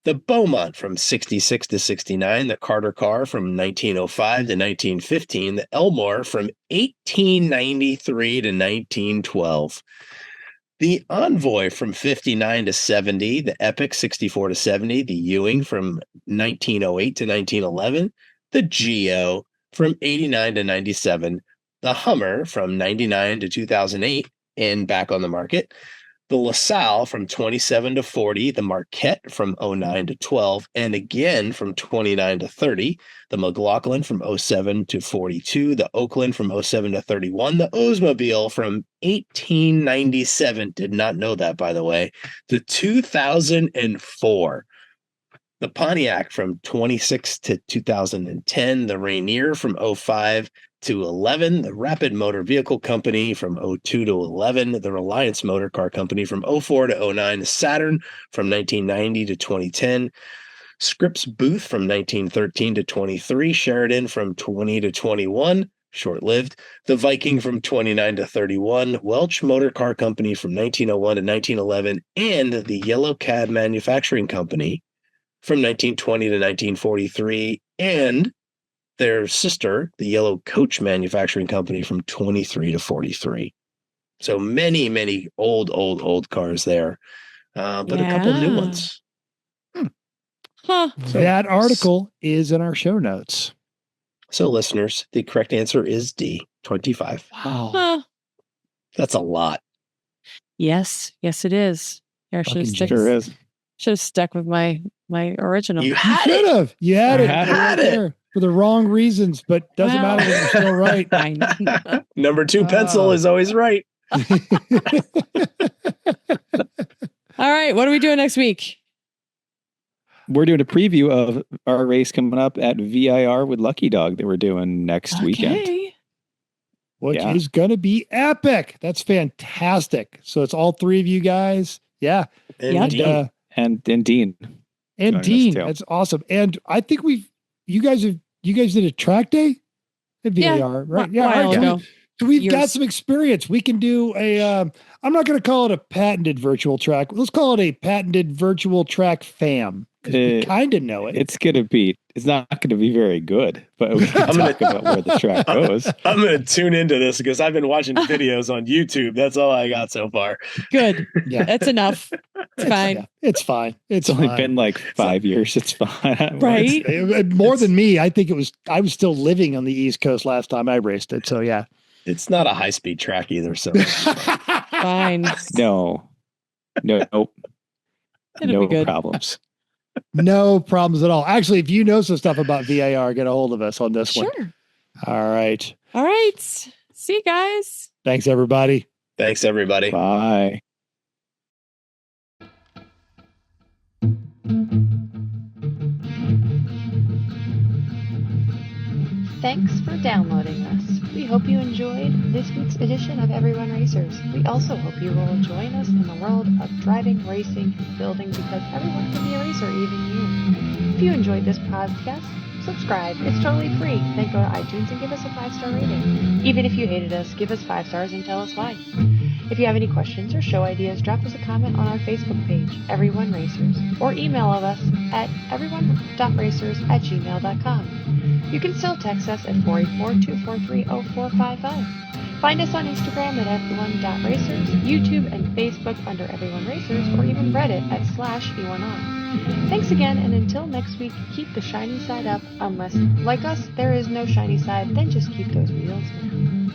The Beaumont from 66 to 69. The Carter car from 1905 to 1915. The Elmore from 1893 to 1912. The Envoy from 59 to 70. The Epic 64 to 70. The Ewing from 1908 to 1911. The Geo from 89 to 97. The Hummer from 99 to 2008 and back on the market. The LaSalle from 27 to 40. The Marquette from 09 to 12 and again from 29 to 30. The McLaughlin from 07 to 42. The Oakland from 07 to 31. The Oldsmobile from 1897. Did not know that, by the way. To 2004. The Pontiac from 26 to 2010. The Rainier from 05 to 11, the Rapid Motor Vehicle Company from 02 to 11, the Reliance Motor Car Company from 04 to 09, the Saturn from 1990 to 2010, Scripps Booth from 1913 to 23, Sheridan from 20 to 21, short-lived, the Viking from 29 to 31, Welch Motor Car Company from 1901 to 1911, and the Yellow Cab Manufacturing Company from 1920 to 1943, and their sister, the Yellow Coach Manufacturing Company from 23 to 43. So many old cars there, but a couple new ones. Huh. That article is in our show notes. So listeners, the correct answer is D, 25. Wow. Huh. That's a lot. Yes, it is. Yeah, I Fucking Sure is. should have stuck with my original. You You had should it. have. You had it. Had You it. were there for the wrong reasons, but doesn't Well. matter when you're still right. Fine. Number 2 pencil is always right. All right, what are we doing next week? We're doing a preview of our race coming up at VIR with Lucky Dog that we're doing next weekend. Okay. Which Yeah. is going to be epic. That's fantastic. So it's all three of you guys. Yeah. And Yep. Dean. And Dean. And Joining us Dean. too. That's awesome. And I think you guys did a track day at Yeah, VAR, right? a while all right. ago. So we've got Years. some experience. We can do I'm not going to call it a patented virtual track. Let's call it a patented virtual track fam. 'Cause we kind of know it. It's not going to be very good, but we can talk about where the track goes. I'm going to tune into this because I've been watching videos on YouTube. That's all I got so far. Good. Yeah. That's enough. It's fine. Yeah, it's fine. It's only been like 5 years. It's fine. Right? More than me. I think I was still living on the East Coast last time I raced it. So yeah. It's not a high-speed track either, so Fine. No. It'll No be good. problems. No problems at all. Actually, if you know some stuff about VAR, get a hold of us on this one. Sure. All right. All right. See you guys. Thanks, everybody. thanks, everybody. Bye. Thanks for downloading us. We hope you enjoyed this week's edition of Everyone Racers. We also hope you will join us in the world of driving, racing, and building because everyone can be a racer, even you. If you enjoyed this podcast, subscribe. It's totally free. Then go to iTunes and give us a 5-star rating. Even if you hated us, give us 5 stars and tell us why. If you have any questions or show ideas, drop us a comment on our Facebook page, Everyone Racers, or email us at everyone.racers@gmail.com. You can still text us at 484-243-0455. Find us on Instagram at everyone.racers, YouTube and Facebook under Everyone Racers, or even Reddit at /E1R. Thanks again, and until next week, keep the shiny side up, unless, like us, there is no shiny side, then just keep those wheels down.